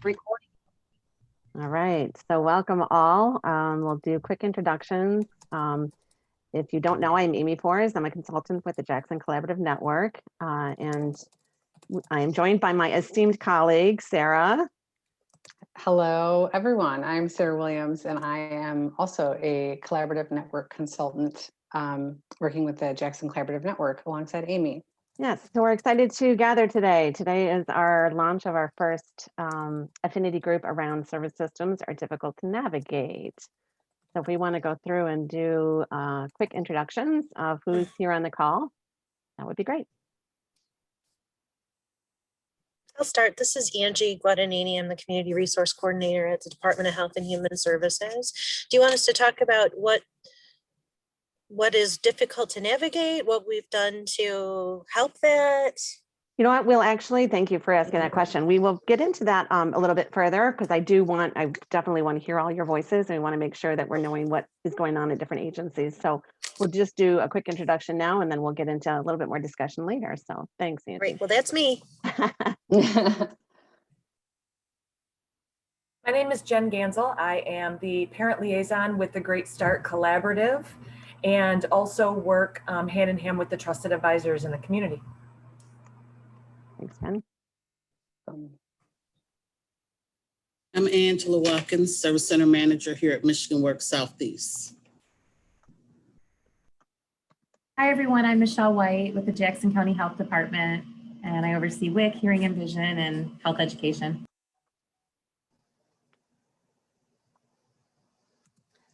Recording. All right, so welcome all. We'll do quick introductions. If you don't know, I'm Amy Forrest. I'm a consultant with the Jackson Collaborative Network, and I am joined by my esteemed colleague, Sarah. Hello, everyone. I'm Sarah Williams, and I am also a collaborative network consultant working with the Jackson Collaborative Network alongside Amy. Yes, so we're excited to gather today. Today is our launch of our first affinity group around service systems are difficult to navigate. So if we want to go through and do quick introductions of who's here on the call, that would be great. I'll start. This is Angie Guadagnini. I'm the Community Resource Coordinator at the Department of Health and Human Services. Do you want us to talk about what is difficult to navigate, what we've done to help that? You know what, we'll actually, thank you for asking that question. We will get into that a little bit further because I definitely want to hear all your voices and we want to make sure that we're knowing what is going on at different agencies. So we'll just do a quick introduction now and then we'll get into a little bit more discussion later. So thanks, Angie. Great, well, that's me. My name is Jen Gansel. I am the parent liaison with the Great Start Collaborative and also work hand in hand with the trusted advisors in the community. Thanks, Jen. I'm Angela Watkins, Service Center Manager here at Michigan Works Southeast. Hi, everyone. I'm Michelle White with the Jackson County Health Department, and I oversee WIC, Hearing and Vision, and Health Education.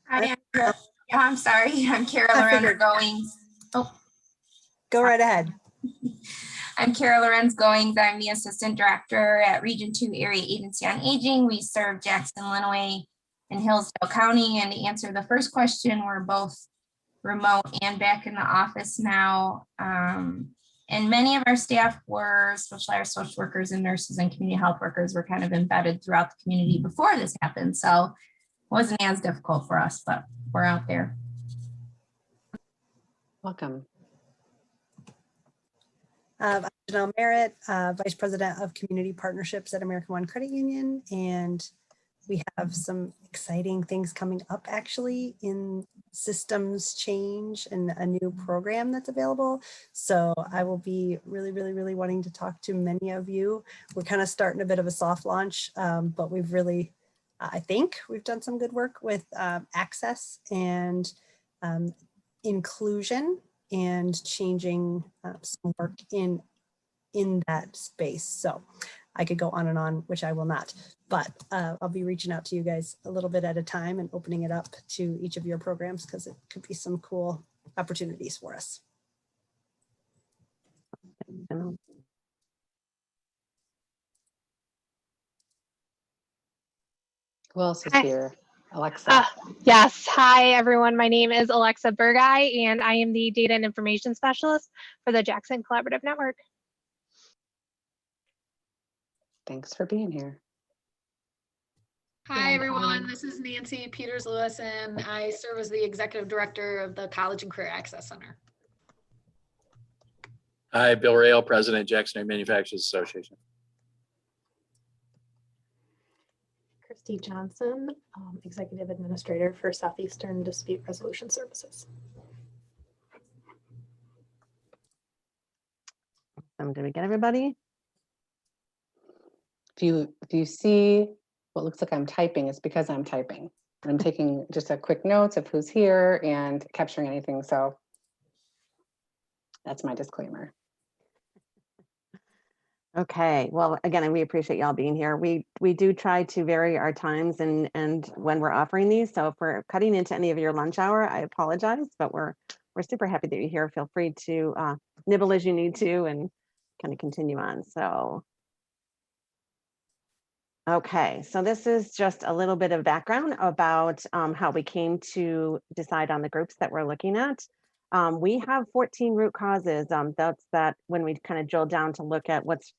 Hi, I'm sorry. I'm Kara Lorenz Goings. Oh, go right ahead. I'm Kara Lorenz Goings. I'm the Assistant Director at Region 2 Area Agency on Aging. We serve Jackson, Lenawee, and Hillsdale County. And to answer the first question, we're both remote and back in the office now. And many of our staff were social workers and nurses and community health workers were kind of embedded throughout the community before this happened. So it wasn't as difficult for us, but we're out there. Welcome. I'm Janelle Merritt, Vice President of Community Partnerships at American One Credit Union, and we have some exciting things coming up actually in systems change and a new program that's available. So I will be really wanting to talk to many of you. We're kind of starting a bit of a soft launch, but we've really, I think we've done some good work with access and inclusion and changing some work in that space. So I could go on and on, which I will not, but I'll be reaching out to you guys a little bit at a time and opening it up to each of your programs because it could be some cool opportunities for us. Who else is here? Alexa. Yes. Hi, everyone. My name is Alexa Burgai, and I am the Data and Information Specialist for the Jackson Collaborative Network. Thanks for being here. Hi, everyone. This is Nancy Peters-Lewis, and I serve as the Executive Director of the College and Career Access Center. Hi, Bill Rail, President, Jackson Area Manufacturers Association. Christy Johnson, Executive Administrator for Southeastern Dispute Resolution Services. Did we get everybody? If you see what looks like I'm typing, it's because I'm typing. I'm taking just a quick notes of who's here and capturing anything. So that's my disclaimer. Okay, well, again, we appreciate y'all being here. We do try to vary our times and when we're offering these. So if we're cutting into any of your lunch hour, I apologize, but we're super happy that you're here. Feel free to nibble as you need to and kind of continue on. So, okay, so this is just a little bit of background about how we came to decide on the groups that we're looking at. We have 14 root causes. That's that when we kind of drill down to look at what's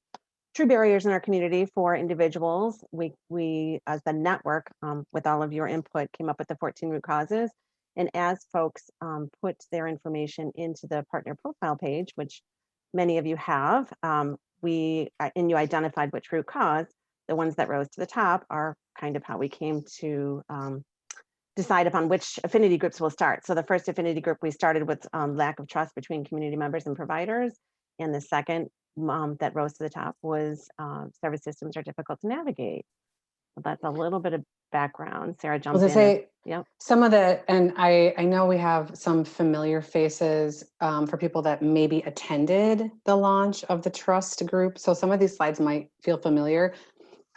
true barriers in our community for individuals. We as the network, with all of your input, came up with the 14 root causes. And as folks put their information into the partner profile page, which many of you have, and you identified which root cause, the ones that rose to the top are kind of how we came to decide upon which affinity groups will start. So the first affinity group we started with lack of trust between community members and providers. And the second that rose to the top was service systems are difficult to navigate. So that's a little bit of background. Sarah, jump in. Say, yep. Some of the, and I know we have some familiar faces for people that maybe attended the launch of the trust group. So some of these slides might feel familiar.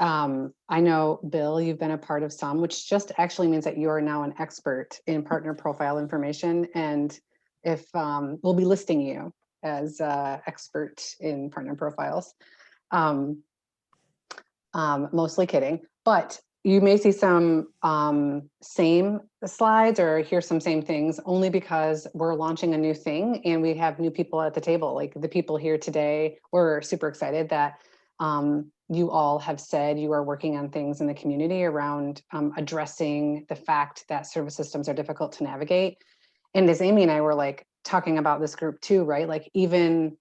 I know, Bill, you've been a part of some, which just actually means that you are now an expert in partner profile information. And if we'll be listing you as expert in partner profiles. Mostly kidding, but you may see some same slides or hear some same things only because we're launching a new thing and we have new people at the table. Like the people here today, we're super excited that you all have said you are working on things in the community around addressing the fact that service systems are difficult to navigate. And as Amy and I were like talking about this group too, right? Like even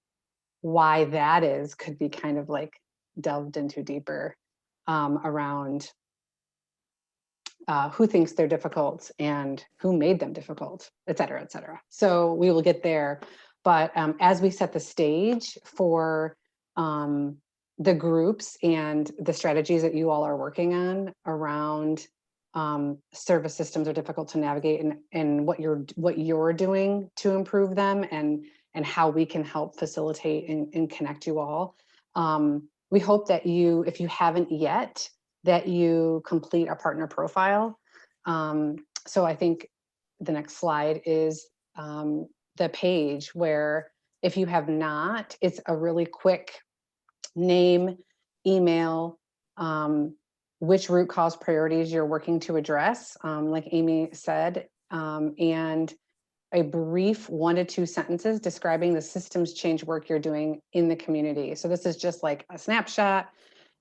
why that is could be kind of like delved into deeper around who thinks they're difficult and who made them difficult, et cetera, et cetera. So we will get there. But as we set the stage for the groups and the strategies that you all are working on around service systems are difficult to navigate and what you're doing to improve them and how we can help facilitate and connect you all. We hope that you, if you haven't yet, that you complete a partner profile. So I think the next slide is the page where if you have not, it's a really quick name, email, which root cause priorities you're working to address, like Amy said, and a brief 1 to 2 sentences describing the systems change work you're doing in the community. So this is just like a snapshot.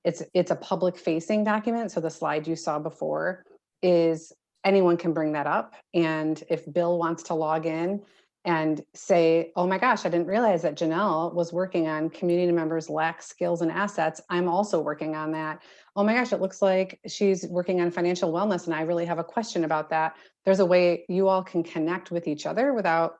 It's a public facing document. So the slide you saw before is anyone can bring that up. And if Bill wants to log in and say, oh my gosh, I didn't realize that Janelle was working on community members lack skills and assets. I'm also working on that. Oh my gosh, it looks like she's working on financial wellness and I really have a question about that. There's a way you all can connect with each other without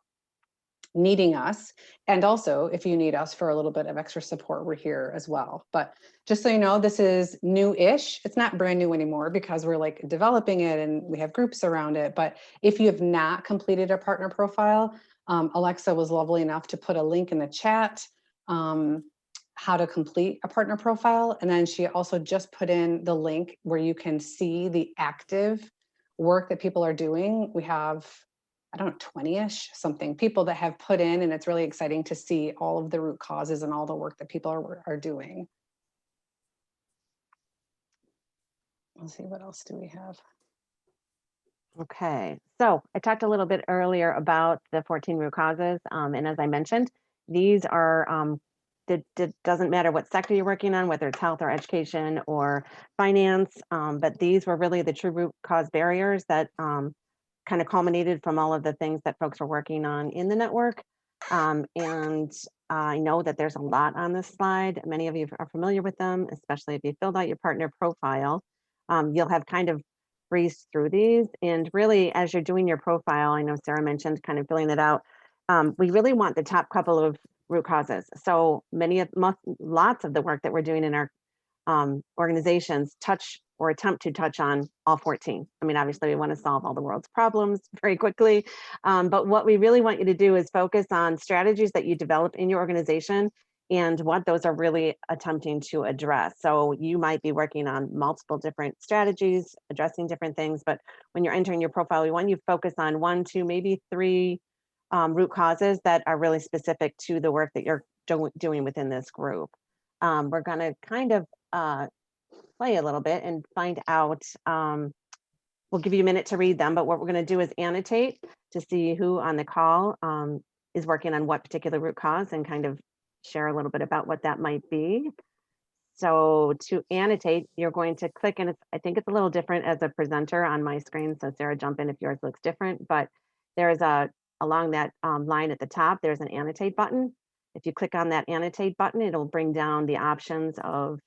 needing us. And also if you need us for a little bit of extra support, we're here as well. But just so you know, this is new-ish. It's not brand new anymore because we're like developing it and we have groups around it. But if you have not completed a partner profile, Alexa was lovely enough to put a link in the chat, how to complete a partner profile. And then she also just put in the link where you can see the active work that people are doing. We have, I don't know, 20-ish something people that have put in, and it's really exciting to see all of the root causes and all the work that people are doing. Let's see, what else do we have? Okay, so I talked a little bit earlier about the 14 root causes. And as I mentioned, these are, it doesn't matter what sector you're working on, whether it's health or education or finance, but these were really the true root cause barriers that kind of culminated from all of the things that folks were working on in the network. And I know that there's a lot on this slide. Many of you are familiar with them, especially if you filled out your partner profile. You'll have kind of breezed through these. And really, as you're doing your profile, I know Sarah mentioned kind of filling it out. We really want the top couple of root causes. So lots of the work that we're doing in our organizations touch or attempt to touch on all 14. I mean, obviously we want to solve all the world's problems very quickly, but what we really want you to do is focus on strategies that you develop in your organization and what those are really attempting to address. So you might be working on multiple different strategies, addressing different things, but when you're entering your profile, we want you to focus on 1, 2, maybe 3 root causes that are really specific to the work that you're doing within this group. We're going to kind of play a little bit and find out. We'll give you a minute to read them, but what we're going to do is annotate to see who on the call is working on what particular root cause and kind of share a little bit about what that might be. So to annotate, you're going to click, and I think it's a little different as a presenter on my screen. So Sarah, jump in if yours looks different, but there's along that line at the top, there's an annotate button. If you click on that annotate button, it'll bring down the options of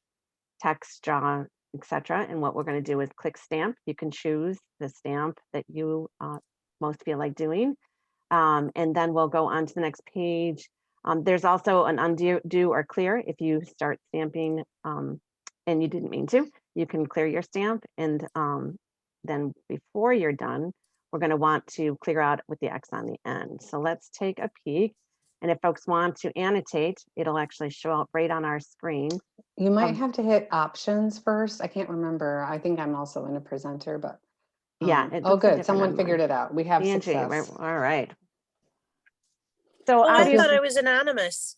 text, draw, etc. And what we're going to do is click stamp. You can choose the stamp that you most feel like doing. And then we'll go on to the next page. There's also an undo or clear. If you start stamping and you didn't mean to, you can clear your stamp. And then before you're done, we're going to want to clear out with the X on the end. So let's take a peek. And if folks want to annotate, it'll actually show up right on our screen. You might have to hit options first. I can't remember. I think I'm also in a presenter, but yeah. Oh, good. Someone figured it out. We have Angie, success. all right. So Oh, I obviously, thought I was anonymous.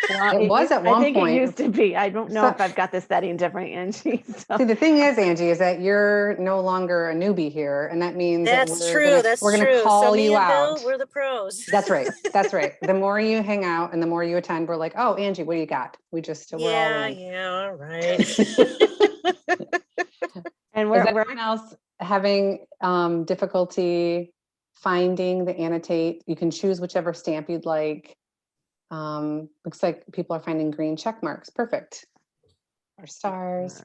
well, It was at one I think point. it used to be. I don't know if I've got the setting different, Angie. So. See, the thing is, Angie, is that you're no longer a newbie here, and that means That's that true. we're gonna So call me you and out. Bill, we're the pros. That's right. That's right. The more you hang out and the more you attend, we're like, oh, Angie, what do you got? We're all in. Yeah, all right. Is And we're anyone else having difficulty finding the annotate? You can choose whichever stamp you'd like. Looks like people are finding green check marks. Perfect. Or stars.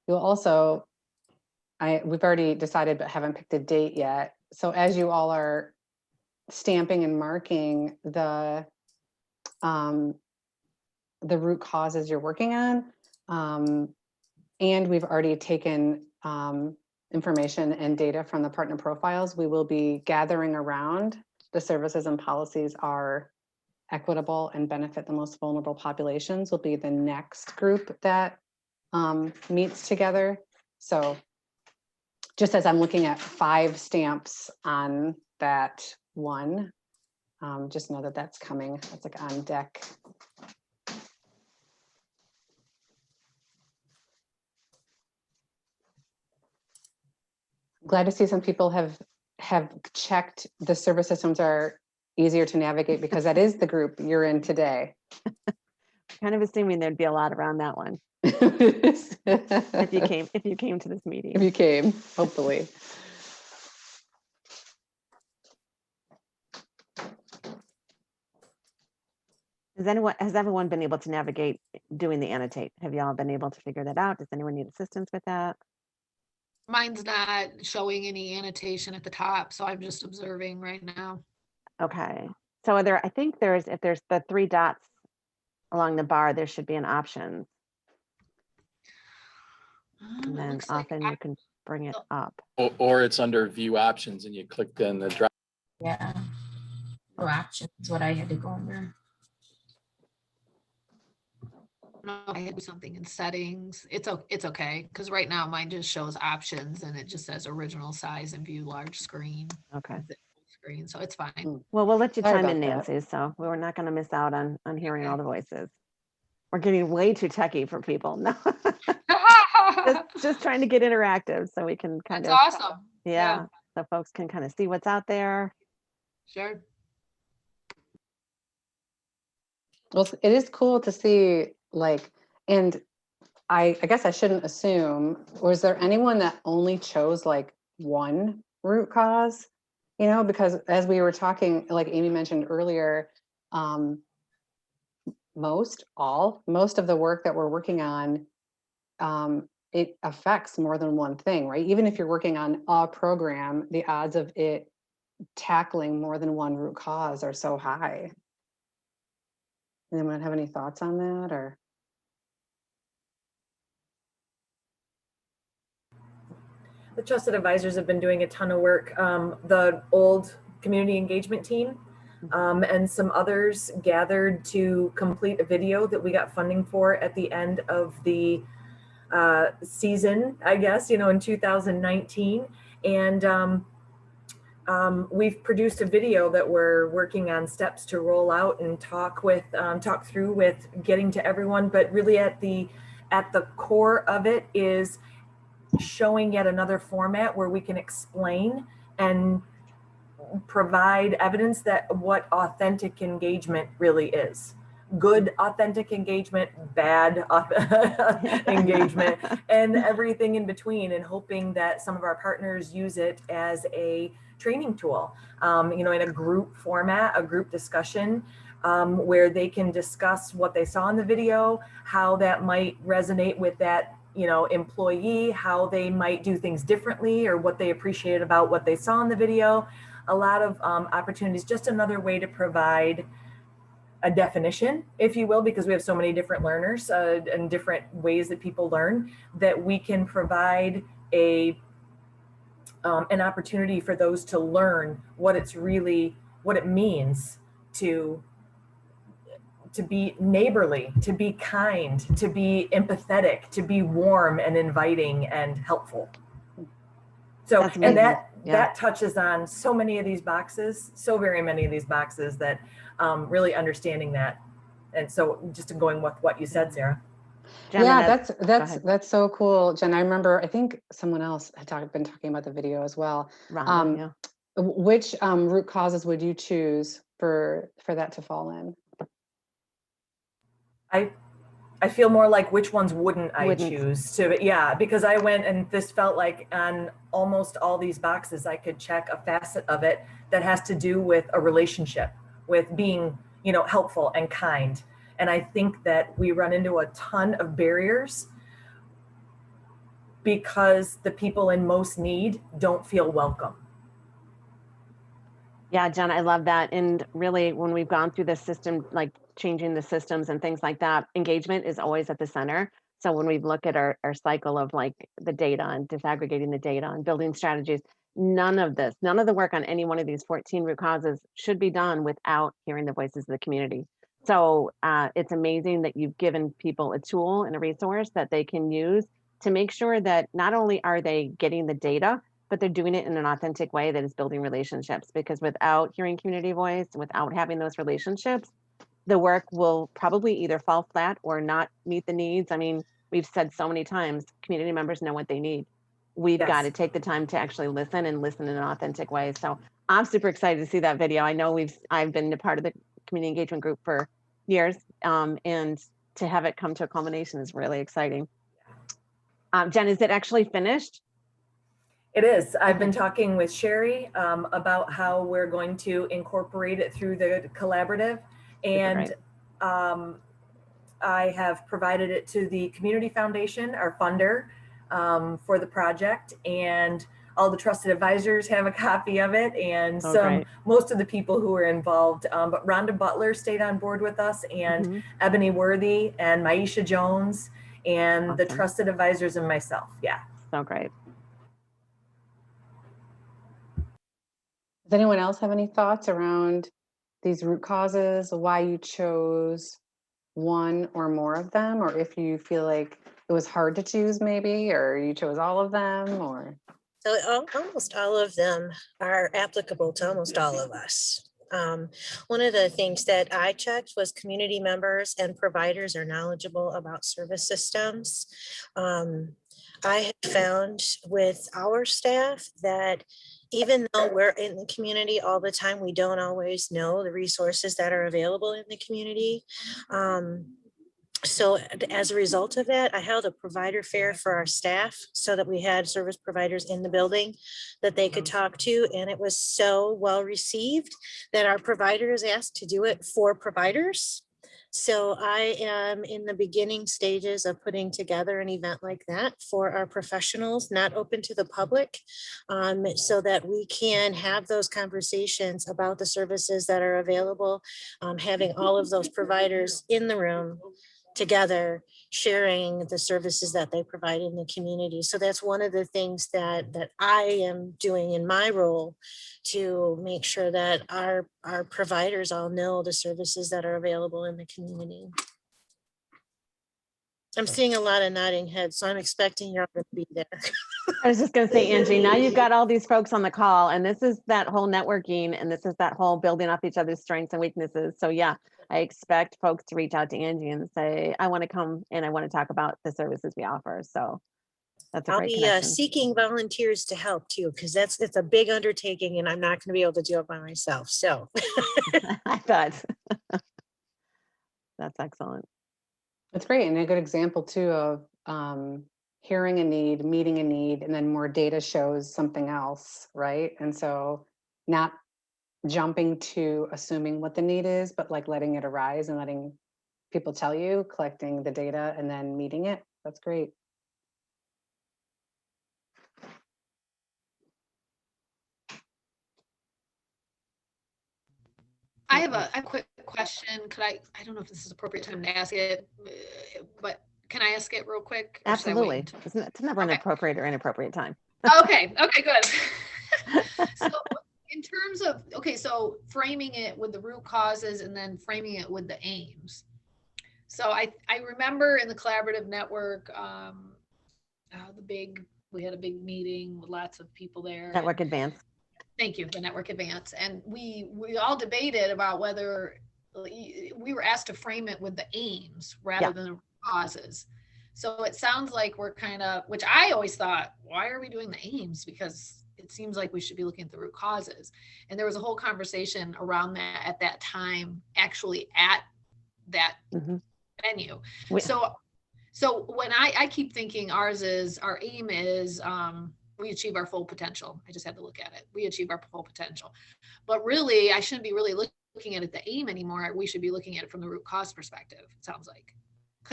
You'll also, we've already decided but haven't picked a date yet. So as you all are stamping and marking the root causes you're working on, and we've already taken information and data from the partner profiles, we will be gathering around the services and policies are equitable and benefit the most vulnerable populations will be the next group that meets together. So just as I'm looking at 5 stamps on that one, just know that that's coming. That's like on deck. Glad to see some people have checked the service systems are easier to navigate because that is the group you're in today. Kind of assuming there'd be a lot around that one. if you came to this meeting. If you came, hopefully. Has everyone been able to navigate doing the annotate? Have y'all been able to figure that out? Does anyone need assistance with that? Mine's not showing any annotation at the top, so I'm just observing right now. Okay. So I think if there's the 3 dots along the bar, there should be an option. And then often you can bring it up. Or it's under view options and you click in the drop. Yeah. No options is what I had to go under. No, I had to do something in settings. It's okay because right now mine just shows options and it just says original size and view large screen. Okay. Screen, so it's fine. Well, we'll let you Sorry chime in, about Nancy. So we're not going to miss out on hearing all the voices. We're getting way too techie for people. No, just trying to get interactive so we can kind of. That's awesome. Yeah, so folks can kind of see what's out there. Sure. Well, it is cool to see, like, and I guess I shouldn't assume, was there anyone that only chose like one root cause? You know, because as we were talking, like Amy mentioned earlier, most of the work that we're working on, it affects more than one thing, right? Even if you're working on a program, the odds of it tackling more than one root cause are so high. Anyone have any thoughts on that, or? The trusted advisors have been doing a ton of work. The old community engagement team and some others gathered to complete a video that we got funding for at the end of the season, I guess, in 2019. And we've produced a video that we're working on steps to roll out and talk through with getting to everyone. But really at the core of it is showing yet another format where we can explain and provide evidence that what authentic engagement really is. Good authentic engagement, bad engagement, and everything in between, and hoping that some of our partners use it as a training tool, in a group format, a group discussion, where they can discuss what they saw in the video, how that might resonate with that, you know, employee, how they might do things differently, or what they appreciated about what they saw in the video. A lot of opportunities, just another way to provide a definition, if you will, because we have so many different learners and different ways that people learn, that we can provide an opportunity for those to learn what it means to be neighborly, to be kind, to be empathetic, to be warm and inviting and helpful. So, That's and amazing. that touches on so many of these boxes, so very many of these boxes, that really understanding that. And so just going with what you said, Sarah. Gemma, Yeah, go ahead. that's so cool, Jen. I remember, I think someone else had been talking about the video as well. Rhonda, yeah. Which root causes would you choose for that to fall in? I feel more like which ones wouldn't I choose to, yeah, because I went and this felt like on almost all these boxes, I could check a facet of it that has to do with a relationship, with being, you know, helpful and kind. And I think that we run into a ton of barriers because the people in most need don't feel welcome. Yeah, Jen, I love that. And really, when we've gone through the system, like changing the systems and things like that, engagement is always at the center. So when we look at our cycle of like the data and disaggregating the data and building strategies, none of the work on any one of these 14 root causes should be done without hearing the voices of the community. So it's amazing that you've given people a tool and a resource that they can use to make sure that not only are they getting the data, but they're doing it in an authentic way that is building relationships, because without hearing community voice, without having those relationships, the work will probably either fall flat or not meet the needs. I mean, we've said so many times, community members know what they need. We've got to take the time to actually listen and listen in an authentic way. So I'm super excited to see that video. I know I've been a part of the community engagement group for years, and to have it come to a culmination is really exciting. Jen, is it actually finished? It is. I've been talking with Sherry about how we're going to incorporate it through the collaborative, and I have provided it to the Community Foundation, our funder, for the project, and all the trusted advisors have a copy of it, and most of the people who were involved. But Rhonda Butler stayed on board with us, and Ebony Worthy and Maisha Jones, and the trusted advisors and myself. Yeah. So great. Does anyone else have any thoughts around these root causes, why you chose one or more of them, or if you feel like it was hard to choose maybe, or you chose all of them, or? So almost all of them are applicable to almost all of us. One of the things that I checked was community members and providers are knowledgeable about service systems. I have found with our staff that even though we're in the community all the time, we don't always know the resources that are available in the community. So as a result of that, I held a provider fair for our staff so that we had service providers in the building that they could talk to. And it was so well received that our providers asked to do it for providers. So I am in the beginning stages of putting together an event like that for our professionals, not open to the public, so that we can have those conversations about the services that are available, having all of those providers in the room together, sharing the services that they provide in the community. So that's one of the things that I am doing in my role to make sure that our providers all know the services that are available in the community. I'm seeing a lot of nodding heads, so I'm expecting you're going to be there. I was just going to say, Angie, now you've got all these folks on the call, and this is that whole networking, and this is that whole building off each other's strengths and weaknesses. So yeah, I expect folks to reach out to Angie and say, I want to come and I want to talk about the services we offer. So that's a I'll great be connection. seeking volunteers to help too, because it's a big undertaking and I'm not going to be able to do it by myself. So I bet. That's excellent. That's great, and a good example too of hearing a need, meeting a need, and then more data shows something else, right? And so not jumping to assuming what the need is, but like letting it arise and letting people tell you, collecting the data and then meeting it. That's great. I have a quick question. Could I don't know if this is appropriate time to ask it, but can I ask it real quick? Or should I wait Absolutely. until- It's never an appropriate or inappropriate time. Okay, good. So in terms of, okay, so framing it with the root causes and then framing it with the aims. So I remember in the collaborative network, we had a big meeting with lots of people there. Network Advance. Thank you, the Network Advance. And we all debated about whether we were asked to frame it with the aims rather than the causes. So it sounds like we're kind of, which I always thought, why are we doing the aims? Because it seems like we should be looking at the root causes. And there was a whole conversation around that at that time, actually at that venue. So when I keep thinking our aim is, we achieve our full potential. I just had to look at it. We achieve our full potential. But really, I shouldn't be really looking at it the aim anymore. We should be looking at it from the root cause perspective, it sounds like.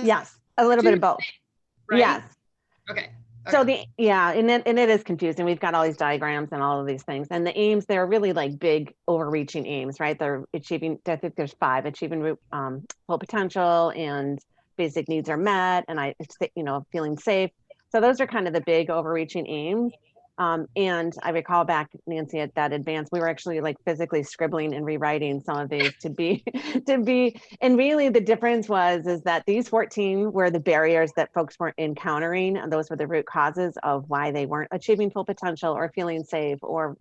Yes, a little bit of both. Right? Yes. Okay. So and it is confusing. We've got all these diagrams and all of these things. And the aims, they're really like big overreaching aims, right? They're achieving, I think there's 5, achieving full potential and basic needs are met and feeling safe. So those are kind of the big overreaching aims. And I recall back, Nancy, at that advance, we were actually like physically scribbling and rewriting some of these to be, and really the difference is that these 14 were the barriers that folks weren't encountering. And those were the root causes of why they weren't achieving full potential or feeling safe or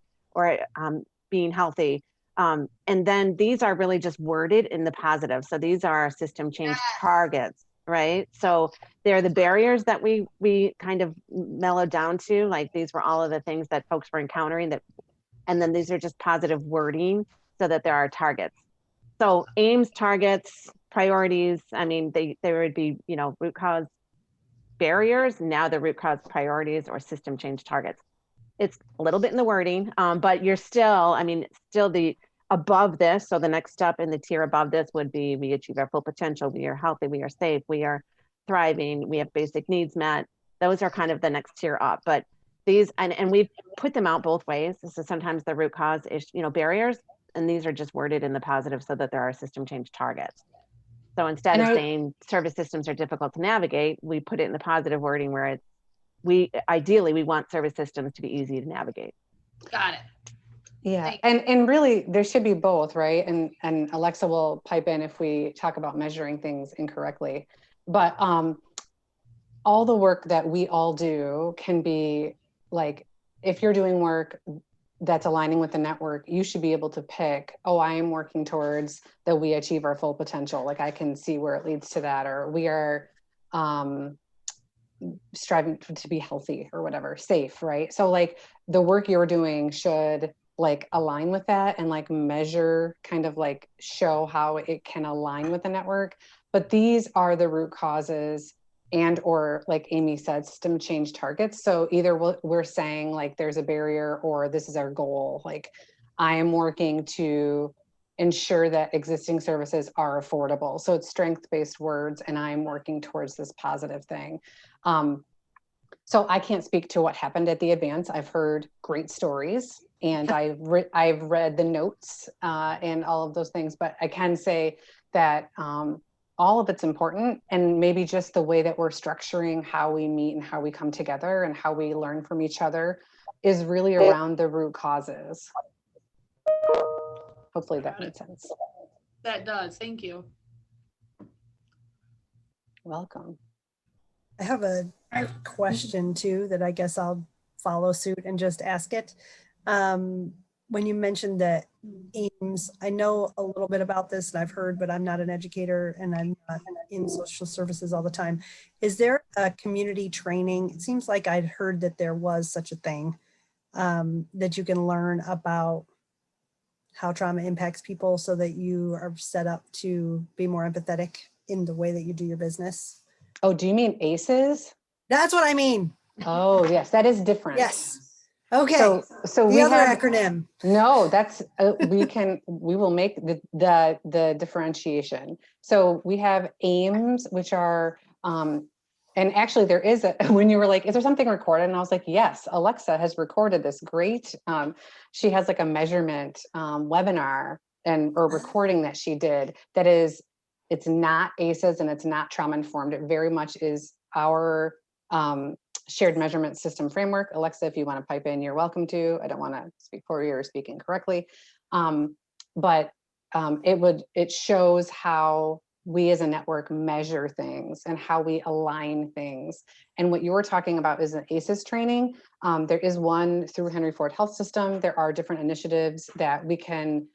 being healthy. And then these are really just worded in the positive. So these are system change targets, right? So they're the barriers that we kind of mellowed down to, like these were all of the things that folks were encountering and then these are just positive wording so that there are targets. So aims, targets, priorities, I mean, there would be, root cause barriers, now the root cause priorities or system change targets. It's a little bit in the wording, but you're still the above this. So the next step in the tier above this would be we achieve our full potential. We are healthy. We are safe. We are thriving. We have basic needs met. Those are kind of the next tier up. But these, and we've put them out both ways. So sometimes the root cause is, barriers, and these are just worded in the positive so that there are system change targets. So instead of saying service systems are difficult to navigate, we put it in the positive wording where ideally we want service systems to be easy to navigate. Got it. Yeah, and really there should be both, right? And Alexa will pipe in if we talk about measuring things incorrectly. But all the work that we all do can be like, if you're doing work that's aligning with the network, you should be able to pick, I am working towards that we achieve our full potential. Like I can see where it leads to that, or we are striving to be healthy or whatever, safe, right? So like the work you're doing should like align with that and like measure, kind of like show how it can align with the network. But these are the root causes and or like Amy said, system change targets. So either we're saying like there's a barrier or this is our goal. Like I am working to ensure that existing services are affordable. So it's strength-based words and I'm working towards this positive thing. So I can't speak to what happened at the advance. I've heard great stories and I've read the notes and all of those things, but I can say that all of it's important, and maybe just the way that we're structuring how we meet and how we come together and how we learn from each other is really around the root causes. Hopefully that made sense. That does. Thank you. Welcome. I have a question too that I guess I'll follow suit and just ask it. When you mentioned that aims, I know a little bit about this and I've heard, but I'm not an educator and I'm not in social services all the time. Is there a community training? It seems like I'd heard that there was such a thing, that you can learn about how trauma impacts people so that you are set up to be more empathetic in the way that you do your business. Oh, do you mean ACEs? That's what I mean. Oh, yes, that is different. Yes. Okay, So the we other have, acronym. no, that's, we will make the differentiation. So we have aims, which are, and actually there is when you were like, is there something recorded? And I was like, yes, Alexa has recorded this great, she has like a measurement webinar or recording that she did that is, it's not ACEs and it's not trauma informed. It very much is our shared measurement system framework. Alexa, if you want to pipe in, you're welcome to. I don't want to speak for you or speak incorrectly. It shows how we as a network measure things and how we align things. And what you're talking about is an ACEs training. There is one through Henry Ford Health System. There are different initiatives that we can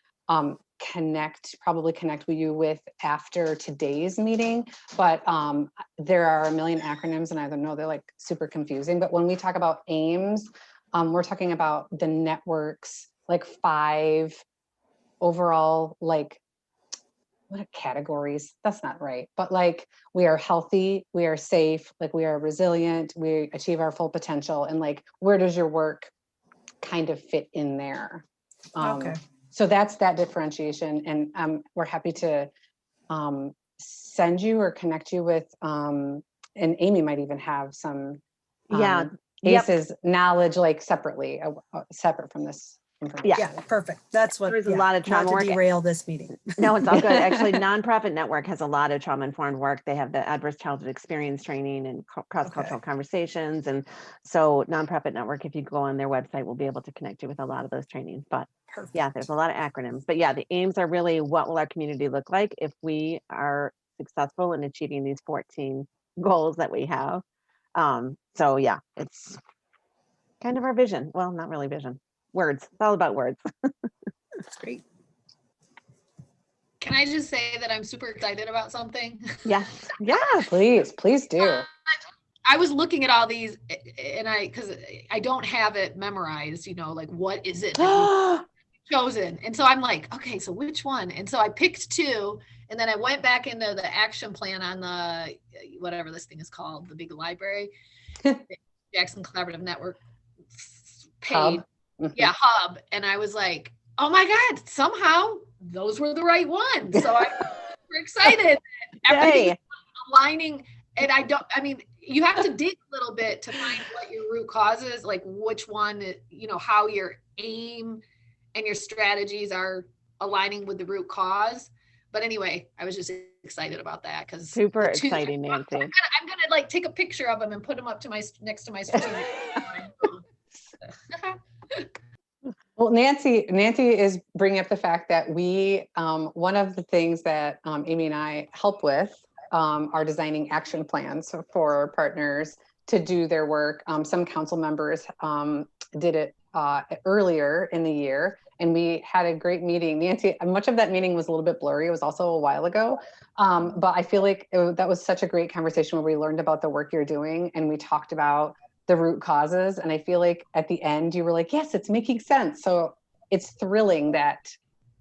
probably connect with you with after today's meeting. But there are a million acronyms and I don't know, they're like super confusing. But when we talk about aims, we're talking about the network's like 5 overall, like, what are categories? That's not right. But like, we are healthy, we are safe, like we are resilient, we achieve our full potential. And like, where does your work kind of fit in there? Okay. So that's that differentiation. And we're happy to send you or connect you with, and Amy might even have some ACEs knowledge, like separately, separate from this information. Yeah, perfect. That's what, There's a lot of trauma not work. to derail this meeting. No, it's all good. Actually, Nonprofit Network has a lot of trauma-informed work. They have the adverse childhood experience training and cross-cultural conversations. And so Nonprofit Network, if you go on their website, will be able to connect you with a lot of those trainings. But yeah, there's a lot of acronyms. But yeah, the aims are really what will our community look like if we are successful in achieving these 14 goals that we have. So yeah, it's kind of our vision. Well, not really vision. Words. It's all about words. That's great. Can I just say that I'm super excited about something? Yeah. Yeah. Please do. I was looking at all these and because I don't have it memorized, like what is it that we've chosen? And so I'm like, okay, so which one? And so I picked 2 and then I went back into the action plan on the, whatever this thing is called, the big library, Jackson Collaborative Network page. Hub. And I was like, oh my God, somehow those were the right ones. So I'm super excited. Everything's aligning. And you have to dig a little bit to find what your root cause is, like which one, how your aim and your strategies are aligning with the root cause. But anyway, I was just excited about that because super exciting, Nancy. I'm gonna like take a picture of them and put them up to next to my strategic. Well, Nancy is bringing up the fact that we, one of the things that Amy and I help with are designing action plans for partners to do their work. Some council members did it earlier in the year, and we had a great meeting. Nancy, much of that meeting was a little bit blurry. It was also a while ago, but I feel like that was such a great conversation where we learned about the work you're doing, and we talked about the root causes. And I feel like at the end you were like, yes, it's making sense. So it's thrilling that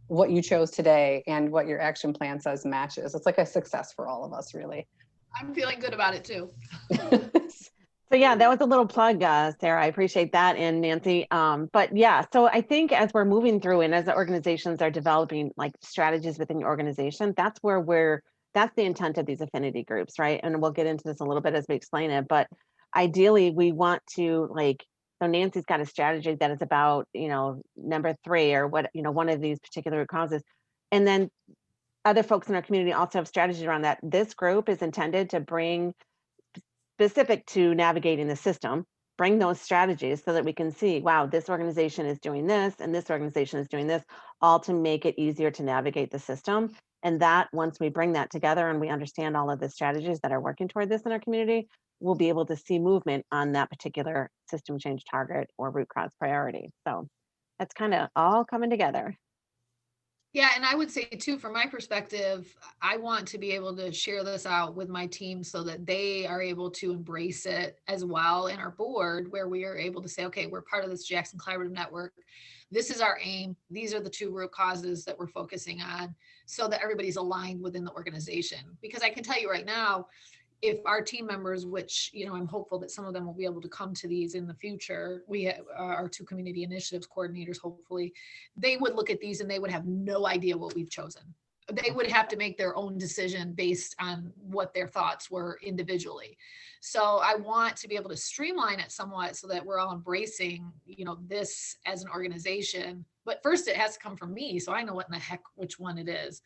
what you chose today and what your action plan says matches. It's like a success for all of us, really. I'm feeling good about it too. So yeah, that was a little plug, Sarah. I appreciate that, and Nancy. But yeah, so I think as we're moving through and as the organizations are developing like strategies within your organization, that's the intent of these affinity groups, right? And we'll get into this a little bit as we explain it, but ideally we want to so Nancy's got a strategy that is about, number 3 or what, one of these particular root causes. And then other folks in our community also have strategies around that. This group is intended to bring specific to navigating the system, bring those strategies so that we can see, wow, this organization is doing this and this organization is doing this, all to make it easier to navigate the system. And that once we bring that together and we understand all of the strategies that are working toward this in our community, we'll be able to see movement on that particular system change target or root cause priority. So that's kind of all coming together. Yeah, and I would say too, from my perspective, I want to be able to share this out with my team so that they are able to embrace it as well in our board, where we are able to say, okay, we're part of this Jackson Collaborative Network. This is our aim. These are the 2 root causes that we're focusing on so that everybody's aligned within the organization. Because I can tell you right now, if our team members, which, you know, I'm hopeful that some of them will be able to come to these in the future, we have our 2 community initiatives coordinators, hopefully, they would look at these and they would have no idea what we've chosen. They would have to make their own decision based on what their thoughts were individually. So I want to be able to streamline it somewhat so that we're all embracing, you know, this as an organization. But first it has to come from me, so I know what in the heck, which one it is.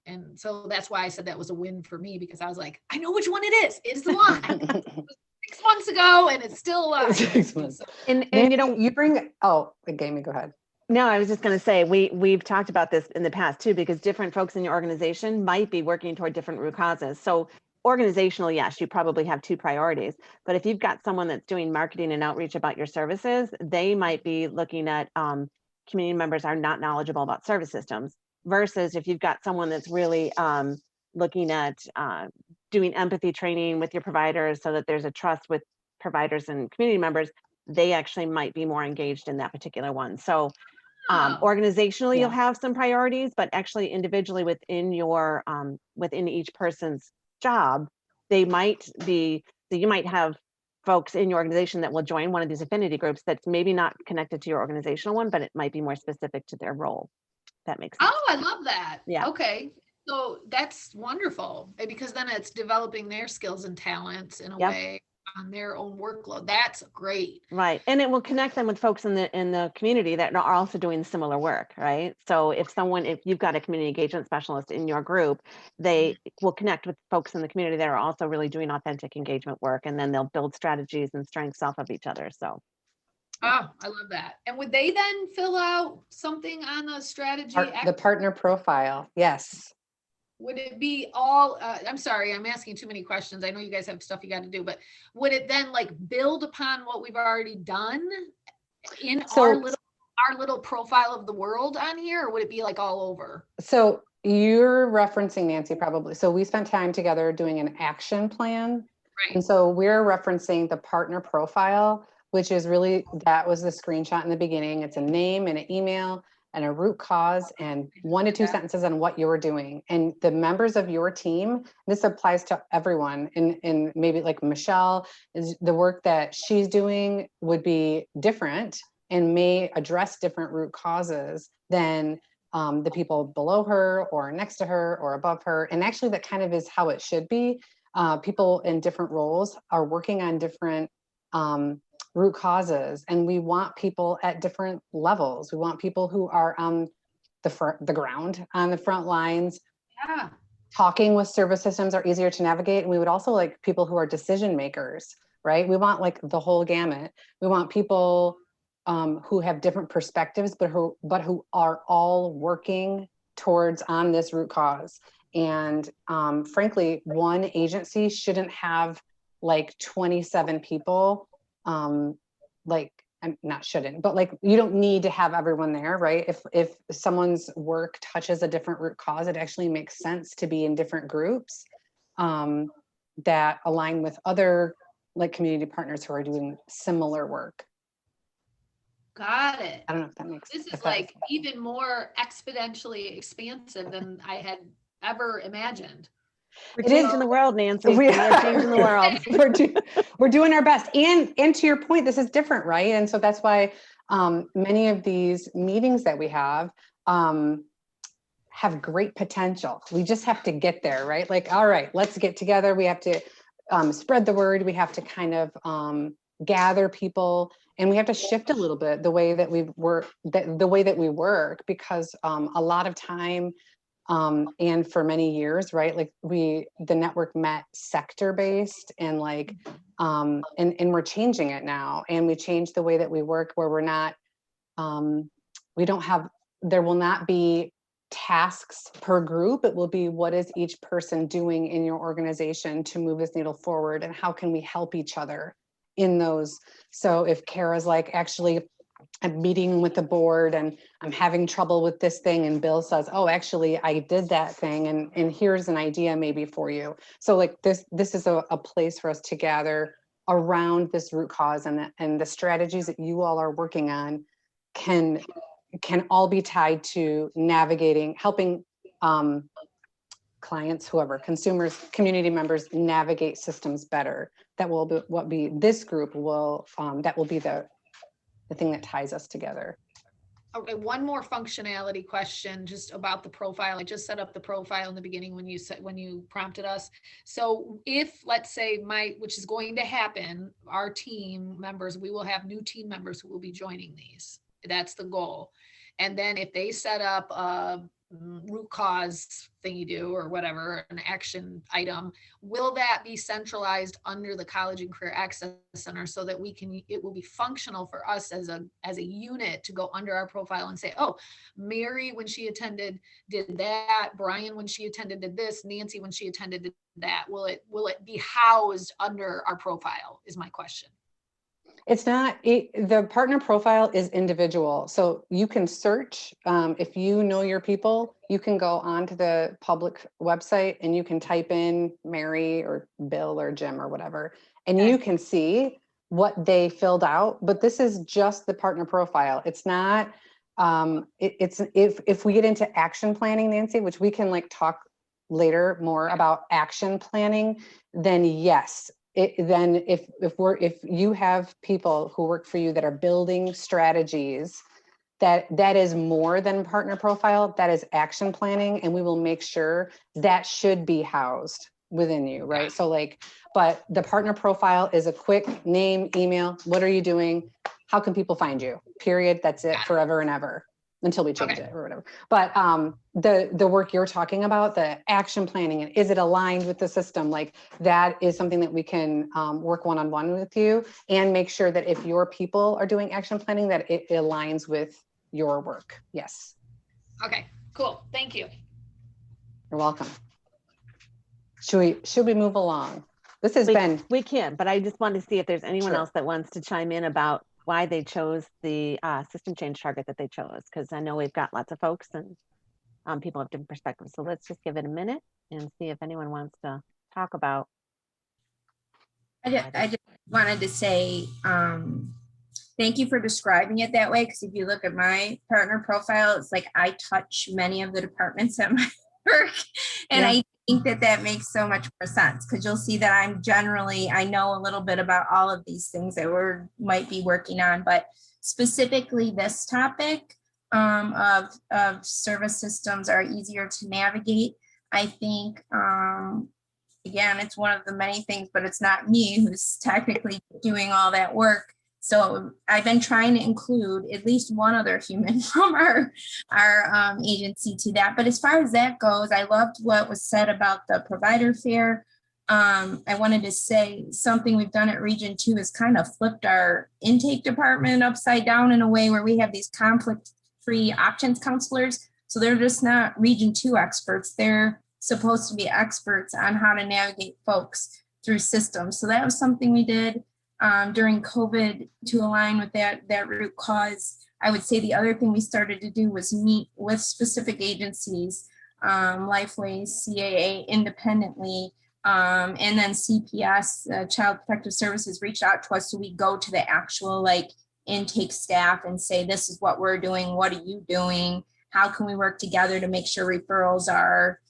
And so that's why I said that was a win for me, because I was like, I know which one it is. It's the one. It was 6 months ago and it's still alive. 6 months. And you know, You bring, oh, Gamey, go ahead. no, I was just going to say, we've talked about this in the past too, because different folks in your organization might be working toward different root causes. So organizational, yes, you probably have 2 priorities, but if you've got someone that's doing marketing and outreach about your services, they might be looking at community members are not knowledgeable about service systems, versus if you've got someone that's really looking at doing empathy training with your providers so that there's a trust with providers and community members, they actually might be more engaged in that particular one. So organizationally, you'll have some priorities, but actually individually within your within each person's job, they might be, so you might have folks in your organization that will join one of these affinity groups that's maybe not connected to your organizational one, but it might be more specific to their role. That makes sense. Oh, I love that. Yeah. Okay. So that's wonderful, because then it's developing their skills and talents in a way on their own workload. That's great. Right. And it will connect them with folks in the community that are also doing similar work, right? So if you've got a community engagement specialist in your group, they will connect with folks in the community that are also really doing authentic engagement work, and then they'll build strategies and strengths off of each other. So Oh, I love that. And would they then fill out something on the strategy? The partner profile, yes. Would it be all, I'm sorry, I'm asking too many questions. I know you guys have stuff you got to do, but would it then like build upon what we've already done in our little profile of the world on here, or would it be like all over? So you're referencing, Nancy, probably. So we spent time together doing an action plan. Right. And so we're referencing the partner profile, which is really, that was the screenshot in the beginning. It's a name and an email and a root cause and 1 to 2 sentences on what you're doing. And the members of your team, this applies to everyone. And maybe like Michelle, is the work that she's doing would be different and may address different root causes than the people below her or next to her or above her. And actually that kind of is how it should be. People in different roles are working on different root causes, and we want people at different levels. We want people who are on the ground, on the front lines. Yeah. Talking with service systems are easier to navigate, and we would also like people who are decision makers, right? We want like the whole gamut. We want people who have different perspectives, but who are all working towards on this root cause. And frankly, one agency shouldn't have like 27 people. Like, I'm not shouldn't, but like, you don't need to have everyone there, right? If someone's work touches a different root cause, it actually makes sense to be in different groups that align with other like community partners who are doing similar work. Got it. I don't know if that makes sense. This is like even more exponentially expansive than I had ever imagined. We're changing the world, Nancy. We are changing the world. We're doing our best. And to your point, this is different, right? And so that's why many of these meetings that we have great potential. We just have to get there, right? Like, all right, let's get together. We have to spread the word. We have to kind of gather people, and we have to shift a little bit the way that we work, because a lot of time and for many years, right, like the network met sector based, and like and we're changing it now, and we changed the way that we work, where we're not there will not be tasks per group. It will be, what is each person doing in your organization to move this needle forward, and how can we help each other in those. So if Kara's like, actually I'm meeting with the board and I'm having trouble with this thing, and Bill says, oh, actually I did that thing, and here's an idea maybe for you. So like this is a place for us to gather around this root cause, and the strategies that you all are working on can all be tied to navigating, helping clients, whoever, consumers, community members navigate systems better. That will be what be this group will that will be the thing that ties us together. Okay, one more functionality question just about the profile. I just set up the profile in the beginning when you prompted us. So if, let's say, which is going to happen, our team members, we will have new team members who will be joining these. That's the goal. And then if they set up a root cause thing you do or whatever, an action item, will that be centralized under the College and Career Access Center so that it will be functional for us as a unit to go under our profile and say, oh, Mary, when she attended, did that. Brian, when she attended, did this. Nancy, when she attended, did that. Will it be housed under our profile is my question. It's not, the partner profile is individual. So you can search, if you know your people, you can go onto the public website and you can type in Mary or Bill or Jim or whatever, and you can see what they filled out. But this is just the partner profile. It's not, it's if we get into action planning, Nancy, which we can like talk later more about action planning, then yes. Then if you have people who work for you that are building strategies, that is more than partner profile, that is action planning, and we will make sure that should be housed within you, right? So like, but the partner profile is a quick name, email, what are you doing? How can people find you? Period. That's it, forever and ever, until we change it or whatever. But the work you're talking about, the action planning, and is it aligned with the system? Like that is something that we can work one-on-one with you and make sure that if your people are doing action planning, that it aligns with your work. Yes. Okay, cool. Thank you. You're welcome. Should we move along? This has been. We can, but I just wanted to see if there's anyone else that wants to chime in about why they chose the system change target that they chose, because I know we've got lots of folks and people have different perspectives. So let's just give it a minute and see if anyone wants to talk about. I just wanted to say thank you for describing it that way, because if you look at my partner profile, it's like I touch many of the departments at my work, and I think that makes so much more sense, because you'll see that I know a little bit about all of these things that we might be working on, but specifically this topic of service systems are easier to navigate. I think, again, it's one of the many things, but it's not me who's technically doing all that work. So I've been trying to include at least one other human from our agency to that. But as far as that goes, I loved what was said about the provider fair. I wanted to say something we've done at Region 2 is kind of flipped our intake department upside down in a way where we have these conflict-free options counselors. So they're just not Region 2 experts. They're supposed to be experts on how to navigate folks through systems. So that was something we did during COVID to align with that root cause. I would say the other thing we started to do was meet with specific agencies, Lifeway, CAA independently, and then CPS, Child Protective Services, reached out to us. So we go to the actual like intake staff and say, this is what we're doing. What are you doing? How can we work together to make sure referrals are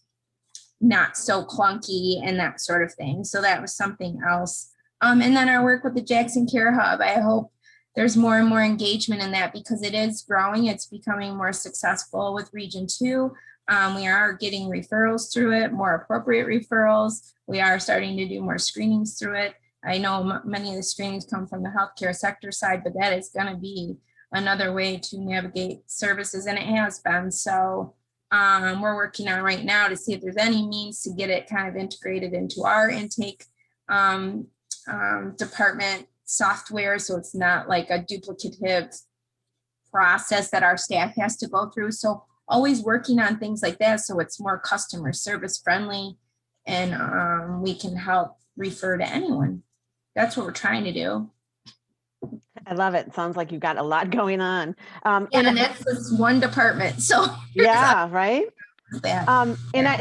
not so clunky and that sort of thing. So that was something else. And then our work with the Jackson Care Hub, I hope there's more and more engagement in that, because it is growing. It's becoming more successful with Region 2. We are getting referrals through it, more appropriate referrals. We are starting to do more screenings through it. I know many of the screenings come from the healthcare sector side, but that is going to be another way to navigate services, and it has been. So we're working on right now to see if there's any means to get it kind of integrated into our intake department software, so it's not like a duplicative process that our staff has to go through. So always working on things like that so it's more customer service friendly, and we can help refer to anyone. That's what we're trying to do. I love it. Sounds like you've got a lot going on. And that's just one department. So yeah, right. And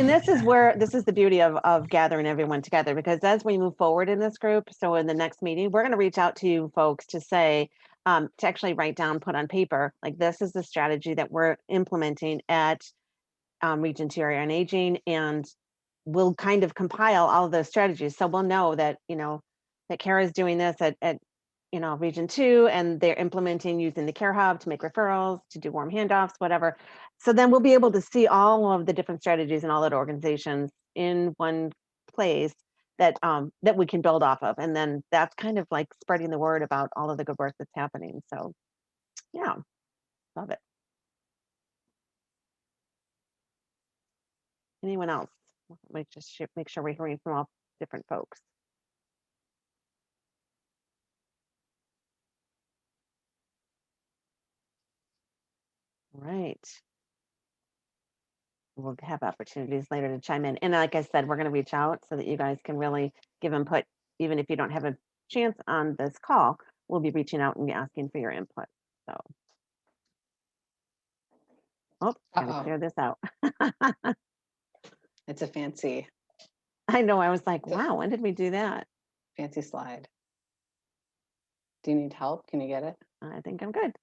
this is the beauty of gathering everyone together, because as we move forward in this group, so in the next meeting, we're going to reach out to you folks to say, to actually write down, put on paper, like this is the strategy that we're implementing at Region 2 Area on Aging, and we'll kind of compile all of those strategies. So we'll know that, that Kara's doing this at Region 2, and they're implementing using the Care Hub to make referrals, to do warm handoffs, whatever. So then we'll be able to see all of the different strategies and all that organizations in one place that that we can build off of. And then that's kind of like spreading the word about all of the good work that's happening. So yeah, love it. Anyone else? Make sure we're hearing from all different folks. All right. We'll have opportunities later to chime in. And like I said, we're going to reach out so that you guys can really give input, even if you don't have a chance on this call. We'll be reaching out and asking for your input. So, gotta clear this out. It's a fancy. I know. I was like, wow, when did we do that? Fancy slide. Do you need help? Can you get it? I think I'm good.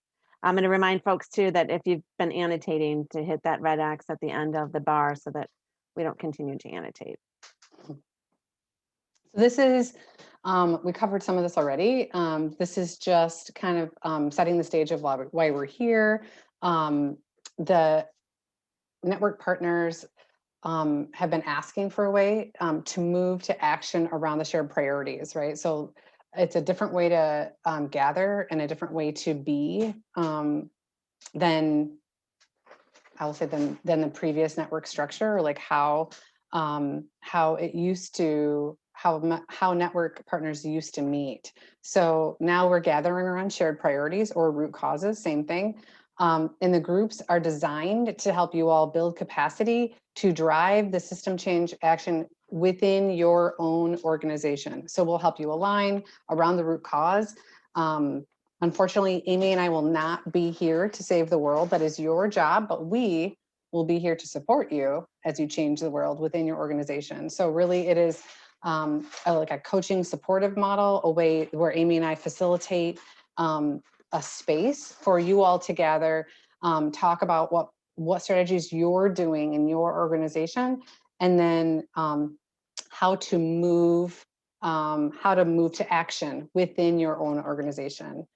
I'm going to remind folks too that if you've been annotating, to hit that red X at the end of the bar so that we don't continue to annotate. So this is, we covered some of this already. This is just kind of setting the stage of why we're here. The network partners have been asking for a way to move to action around the shared priorities, right? So it's a different way to gather and a different way to be than, I will say, than the previous network structure, or like how it used to, how network partners used to meet. So now we're gathering around shared priorities or root causes, same thing. And the groups are designed to help you all build capacity to drive the system change action within your own organization. So we'll help you align around the root cause. Unfortunately, Amy and I will not be here to save the world. That is your job, but we will be here to support you as you change the world within your organization. So really it is like a coaching supportive model, a way where Amy and I facilitate a space for you all to gather, talk about what strategies you're doing in your organization, and then how to move to action within your own organization.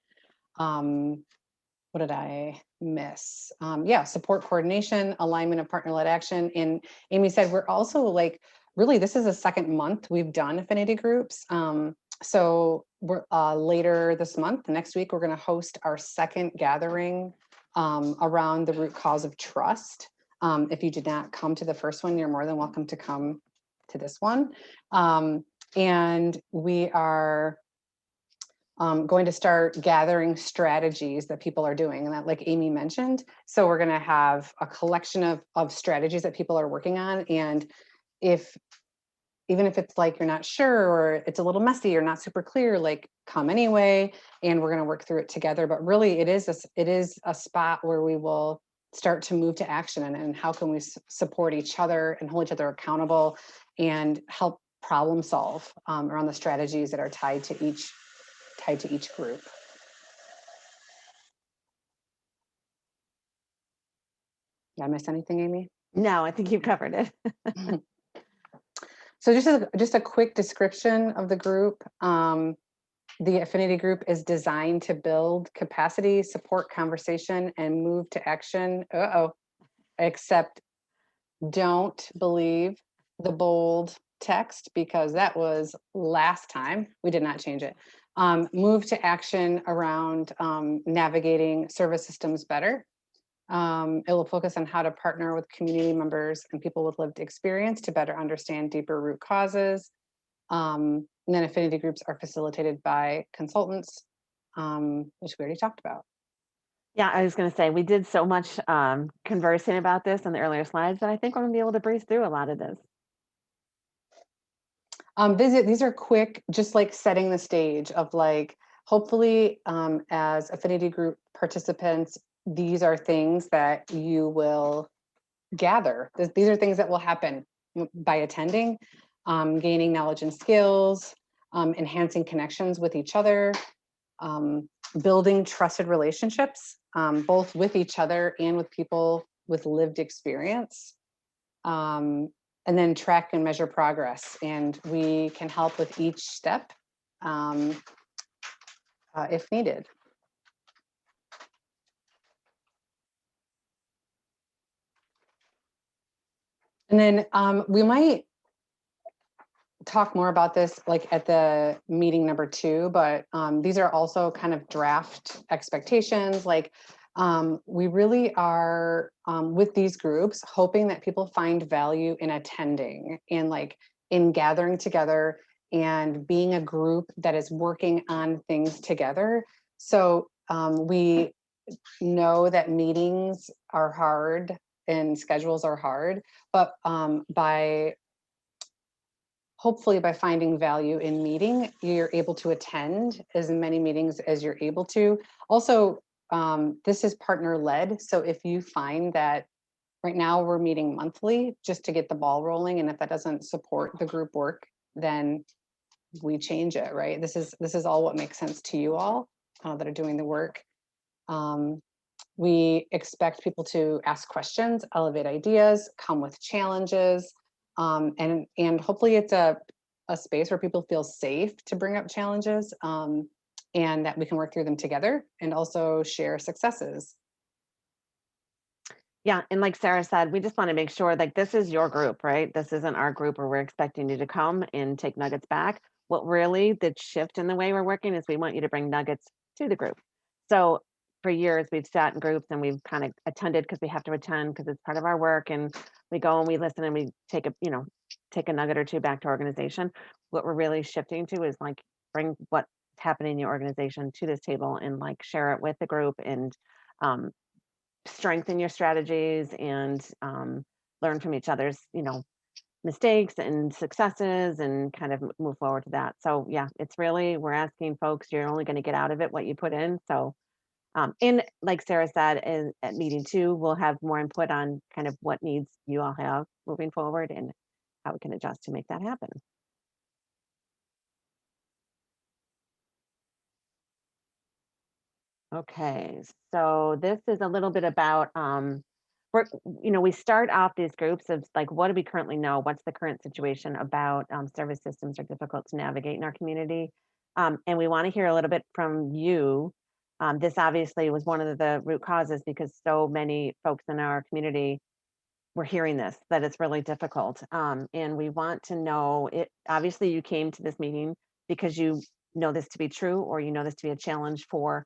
What did I miss? Yeah, support coordination, alignment of partner-led action. And Amy said, we're also like, really, this is the second month we've done affinity groups. So we're later this month, next week, we're going to host our second gathering around the root cause of trust. If you did not come to the first one, you're more than welcome to come to this one. And we are going to start gathering strategies that people are doing, and that, like Amy mentioned, so we're going to have a collection of strategies that people are working on. And even if it's like you're not sure, or it's a little messy or not super clear, like come anyway, and we're going to work through it together. But really it is a spot where we will start to move to action, and how can we support each other and hold each other accountable and help problem solve around the strategies that are tied to each group. Did I miss anything, Amy? No, I think you've covered it. So just a quick description of the group. The affinity group is designed to build capacity, support conversation, and move to action. Except don't believe the bold text, because that was last time. We did not change it. Move to action around navigating service systems better. It will focus on how to partner with community members and people with lived experience to better understand deeper root causes. And then affinity groups are facilitated by consultants, which we already talked about. Yeah, I was going to say, we did so much conversing about this in the earlier slides that I think we're going to be able to breeze through a lot of this. These are quick, just like setting the stage of like, hopefully as affinity group participants, these are things that you will gather. These are things that will happen by attending, gaining knowledge and skills, enhancing connections with each other, building trusted relationships, both with each other and with people with lived experience, and then track and measure progress. And we can help with each step if needed. And then we might talk more about this like at the meeting number 2, but these are also kind of draft expectations. Like we really are with these groups hoping that people find value in attending and like in gathering together and being a group that is working on things together. So we know that meetings are hard and schedules are hard, but hopefully by finding value in meeting, you're able to attend as many meetings as you're able to. Also, this is partner led. So if you find that right now we're meeting monthly just to get the ball rolling, and if that doesn't support the group work, then we change it, right? This is all what makes sense to you all that are doing the work. We expect people to ask questions, elevate ideas, come with challenges, and hopefully it's a space where people feel safe to bring up challenges, and that we can work through them together and also share successes. Yeah, and like Sarah said, we just want to make sure like this is your group, right? This isn't our group where we're expecting you to come and take nuggets back. What really the shift in the way we're working is we want you to bring nuggets to the group. So for years we've sat in groups and we've kind of attended because we have to attend because it's part of our work, and we go and we listen and we take a nugget or two back to organization. What we're really shifting to is like bring what's happening in your organization to this table and like share it with the group and strengthen your strategies and learn from each other's mistakes and successes and kind of move forward to that. So yeah, it's really, we're asking folks, you're only going to get out of it what you put in. So and like Sarah said, at meeting 2, we'll have more input on kind of what needs you all have moving forward and how we can adjust to make that happen. Okay, so this is a little bit about we start off these groups of like, what do we currently know? What's the current situation about service systems are difficult to navigate in our community? And we want to hear a little bit from you. This obviously was one of the root causes because so many folks in our community were hearing this, that it's really difficult. And we want to know it. Obviously, you came to this meeting because you know this to be true, or you know this to be a challenge for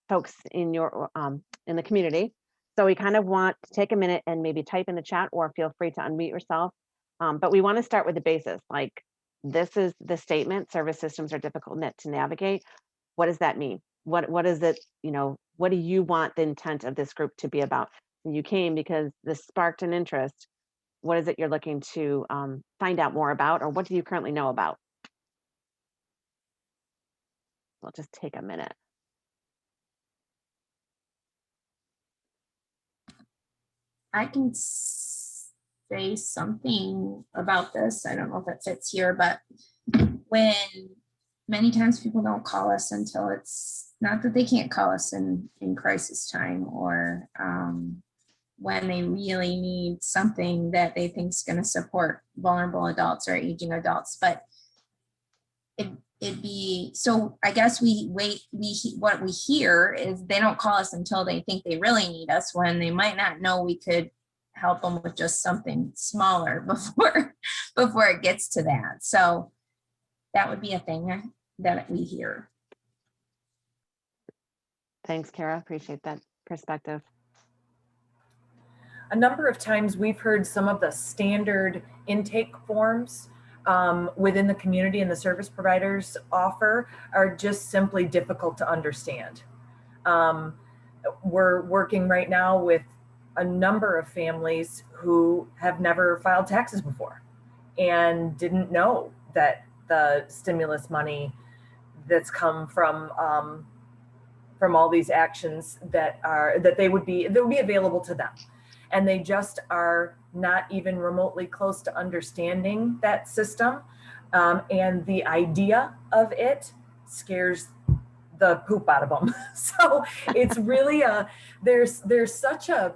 folks in the community. So we kind of want to take a minute and maybe type in the chat or feel free to unmute yourself. But we want to start with the basis. Like, this is the statement: service systems are difficult to navigate. What does that mean? What is it? What do you want the intent of this group to be about? You came because this sparked an interest. What is it you're looking to find out more about, or what do you currently know about? We'll just take a minute. I can say something about this. I don't know if it fits here, but when many times people don't call us until it's not that they can't call us in crisis time, or when they really need something that they think is going to support vulnerable adults or aging adults. But it'd be, so I guess what we hear is they don't call us until they think they really need us, when they might not know we could help them with just something smaller before it gets to that. So that would be a thing that we hear. Thanks, Kara. Appreciate that perspective. A number of times we've heard some of the standard intake forms within the community and the service providers offer are just simply difficult to understand. We're working right now with a number of families who have never filed taxes before and didn't know that the stimulus money that's come from all these actions that would be available to them. And they just are not even remotely close to understanding that system. And the idea of it scares the poop out of them. So it's really there's such a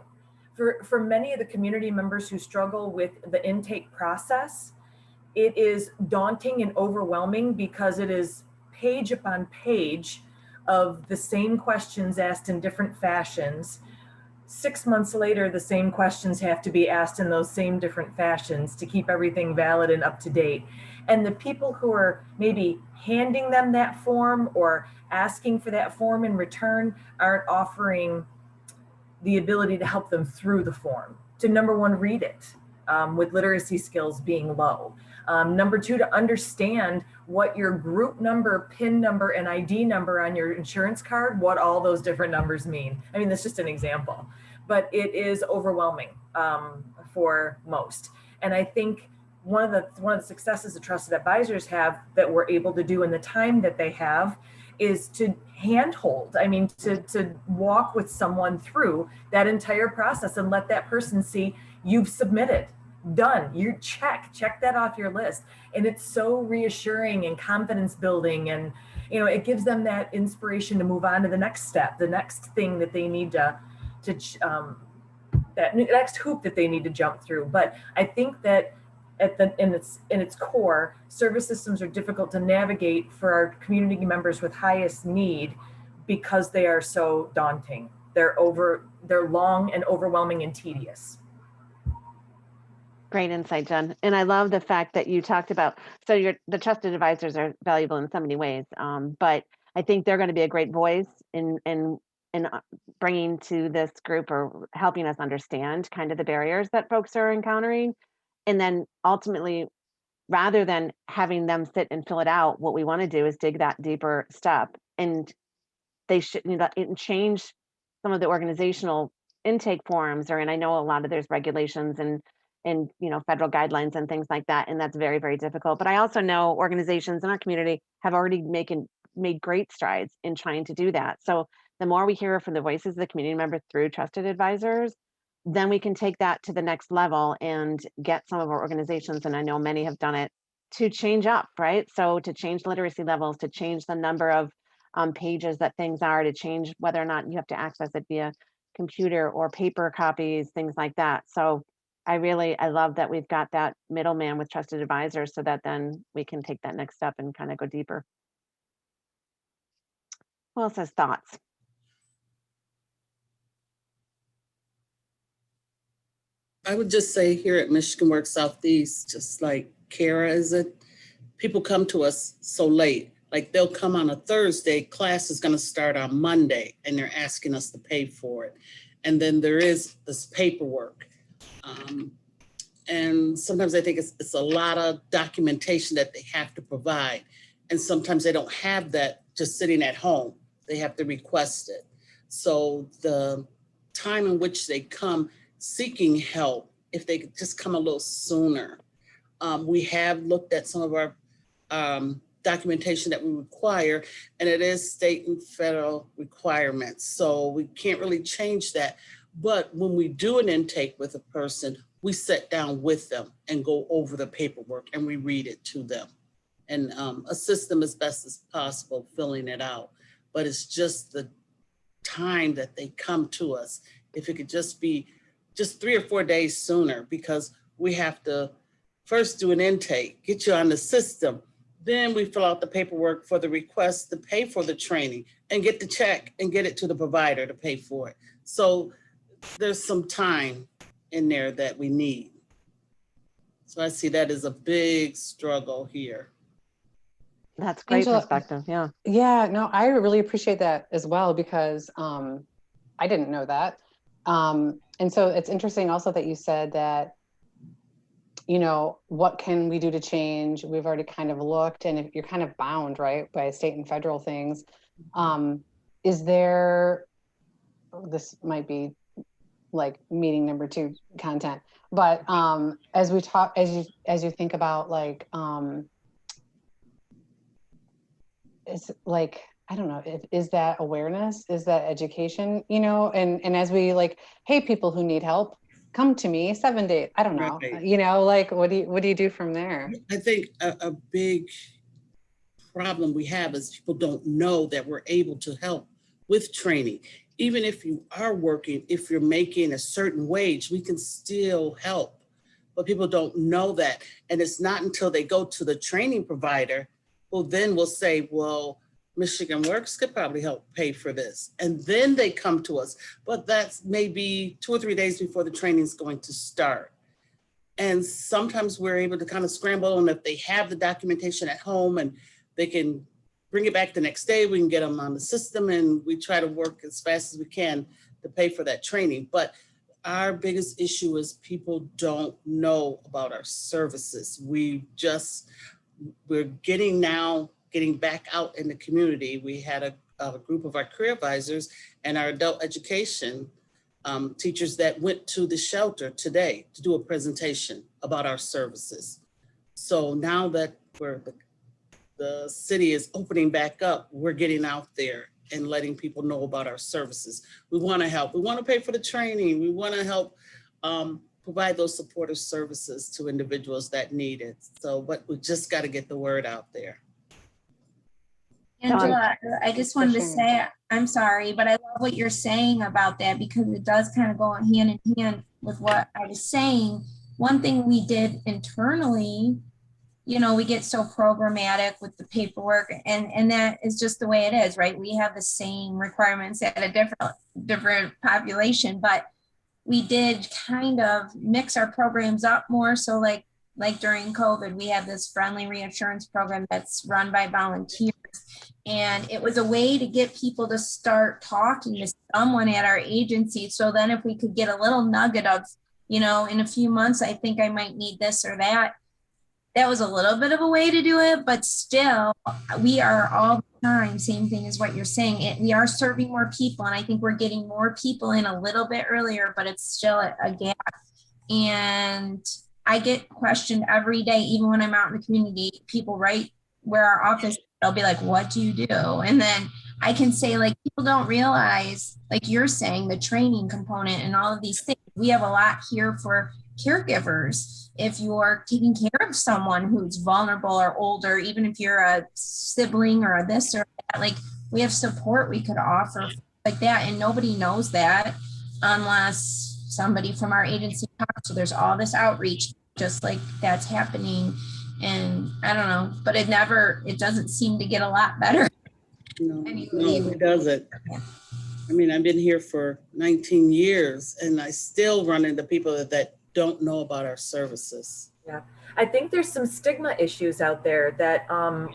For many of the community members who struggle with the intake process, it is daunting and overwhelming because it is page upon page of the same questions asked in different fashions. 6 months later, the same questions have to be asked in those same different fashions to keep everything valid and up to date. And the people who are maybe handing them that form or asking for that form in return aren't offering the ability to help them through the form. To number one, read it with literacy skills being low. Number two, to understand what your group number, PIN number, and ID number on your insurance card, what all those different numbers mean. I mean, that's just an example, but it is overwhelming for most. And I think one of the successes that trusted advisors have that we're able to do in the time that they have is to handhold. I mean, to walk with someone through that entire process and let that person see you've submitted, done, you check that off your list. And it's so reassuring and confidence building, and it gives them that inspiration to move on to the next step, the next thing that they need to that next hoop that they need to jump through. But I think that in its core, service systems are difficult to navigate for our community members with highest need because they are so daunting. They're long and overwhelming and tedious. Great insight, Jen. And I love the fact that you talked about, so the trusted advisors are valuable in so many ways, but I think they're going to be a great voice in bringing to this group or helping us understand kind of the barriers that folks are encountering. And then ultimately, rather than having them sit and fill it out, what we want to do is dig that deeper step, and they should change some of the organizational intake forms, and I know a lot of there's regulations and federal guidelines and things like that, and that's very, very difficult. But I also know organizations in our community have already made great strides in trying to do that. So the more we hear from the voices of the community members through trusted advisors, then we can take that to the next level and get some of our organizations, and I know many have done it, to change up, right? So to change literacy levels, to change the number of pages that things are, to change whether or not you have to access it via computer or paper copies, things like that. So I love that we've got that middleman with trusted advisors so that then we can take that next step and kind of go deeper. Who else has thoughts? I would just say here at Michigan Works Southeast, just like Kara, people come to us so late. Like they'll come on a Thursday, class is going to start on Monday, and they're asking us to pay for it. And then there is this paperwork. And sometimes I think it's a lot of documentation that they have to provide. And sometimes they don't have that just sitting at home. They have to request it. So the time in which they come seeking help, if they could just come a little sooner. We have looked at some of our documentation that we require, and it is state and federal requirements. So we can't really change that. But when we do an intake with a person, we sit down with them and go over the paperwork and we read it to them and assist them as best as possible filling it out. But it's just the time that they come to us. If it could just be just 3 or 4 days sooner, because we have to first do an intake, get you on the system. Then we fill out the paperwork for the request to pay for the training and get the check and get it to the provider to pay for it. So there's some time in there that we need. So I see that as a big struggle here. That's great Angela, perspective. Yeah. Yeah, no, I really appreciate that as well, because I didn't know that. And so it's interesting also that you said that, what can we do to change? We've already kind of looked, and if you're kind of bound, right, by state and federal things. Is there, this might be like meeting number 2 content, but as we talk, as you think about like, it's like, I don't know, is that awareness, is that education, and as we like, hey, people who need help, come to me 7 days, I don't know, Right. like, what do you do from there? I think a big problem we have is people don't know that we're able to help with training. even if you are working, if you're making a certain wage, we can still help. But people don't know that. And it's not until they go to the training provider who then will say, well, Michigan Works could probably help pay for this. And then they come to us. But that's maybe 2 or 3 days before the training is going to start. And sometimes we're able to kind of scramble, and if they have the documentation at home and they can bring it back the next day, we can get them on the system, and we try to work as fast as we can to pay for that training. But our biggest issue is people don't know about our services. We're getting back out in the community. We had a group of our career advisors and our adult education teachers that went to the shelter today to do a presentation about our services. So now that the city is opening back up, we're getting out there and letting people know about our services. We want to help. We want to pay for the training. We want to help provide those supportive services to individuals that need it. So, but we just got to get the word out there. Angela, I just wanted to say, I'm sorry, but I love what you're saying about that, because it does kind of go hand in hand with what I was saying. One thing we did internally, you know, we get so programmatic with the paperwork, and that is just the way it is, right? We have the same requirements at a different population, but we did kind of mix our programs up more. So like during COVID, we have this friendly reassurance program that's run by volunteers. And it was a way to get people to start talking to someone at our agency. So then if we could get a little nugget of, you know, in a few months, I think I might need this or that. That was a little bit of a way to do it, but still we are all the time, same thing as what you're saying. We are serving more people, and I think we're getting more people in a little bit earlier, but it's still a gap. And I get questioned every day, even when I'm out in the community. People right where our office, they'll be like, what do you do? And then I can say, like, people don't realize, like you're saying, the training component and all of these things. We have a lot here for caregivers. If you're taking care of someone who's vulnerable or older, even if you're a sibling or a this or that, like, we have support we could offer like that. And nobody knows that unless somebody from our agency talks. So there's all this outreach, just like that's happening. And I don't know, but it doesn't seem to get a lot better. No, it doesn't. Yeah. I mean, I've been here for 19 years and I still run into people that don't know about our services. Yeah, I think there's some stigma issues out there that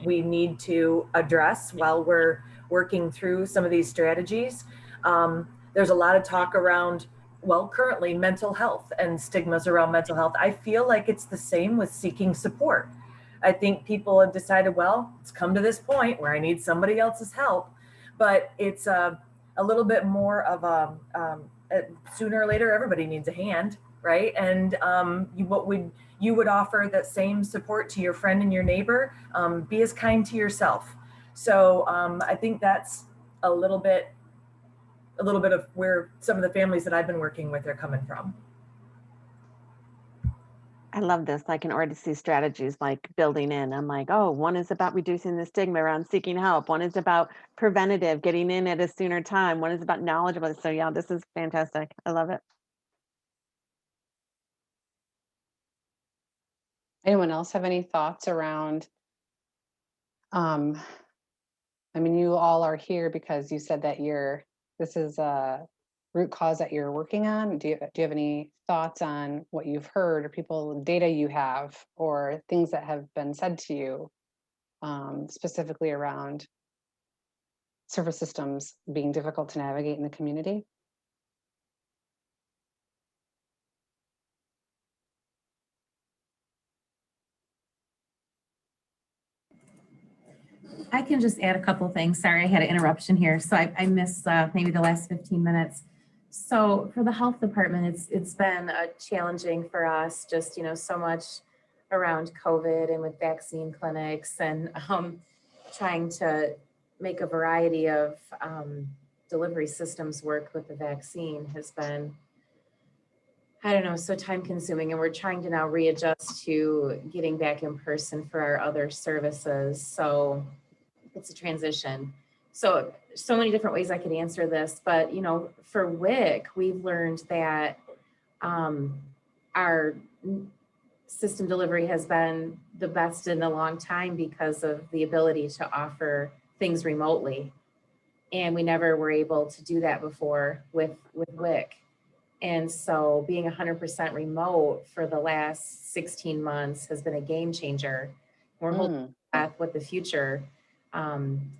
we need to address while we're working through some of these strategies. There's a lot of talk around, well, currently mental health and stigmas around mental health. I feel like it's the same with seeking support. I think people have decided, well, it's come to this point where I need somebody else's help, but it's a little bit more of sooner or later, everybody needs a hand, right? And you would offer that same support to your friend and your neighbor, be as kind to yourself. So I think that's a little bit of where some of the families that I've been working with are coming from. I love this. I can already see strategies like building in. I'm like, oh, one is about reducing the stigma around seeking help. One is about preventative, getting in at a sooner time. One is about knowledge about it. So yeah, this is fantastic. I love it. Anyone else have any thoughts around, I mean, you all are here because you said that this is a root cause that you're working on. Do you have any thoughts on what you've heard or data you have, or things that have been said to you specifically around service systems being difficult to navigate in the community? I can just add a couple of things. Sorry, I had an interruption here. So I missed maybe the last 15 minutes. So for the health department, it's been challenging for us, just, you know, so much around COVID and with vaccine clinics and trying to make a variety of delivery systems work with the vaccine has been, I don't know, so time consuming. And we're trying to now readjust to getting back in person for our other services. So it's a transition. So many different ways I could answer this, but you know, for WIC, we've learned that our system delivery has been the best in a long time because of the ability to offer things remotely. And we never were able to do that before with WIC. And so being 100% remote for the last 16 months has been a game changer. We're holding back what the future,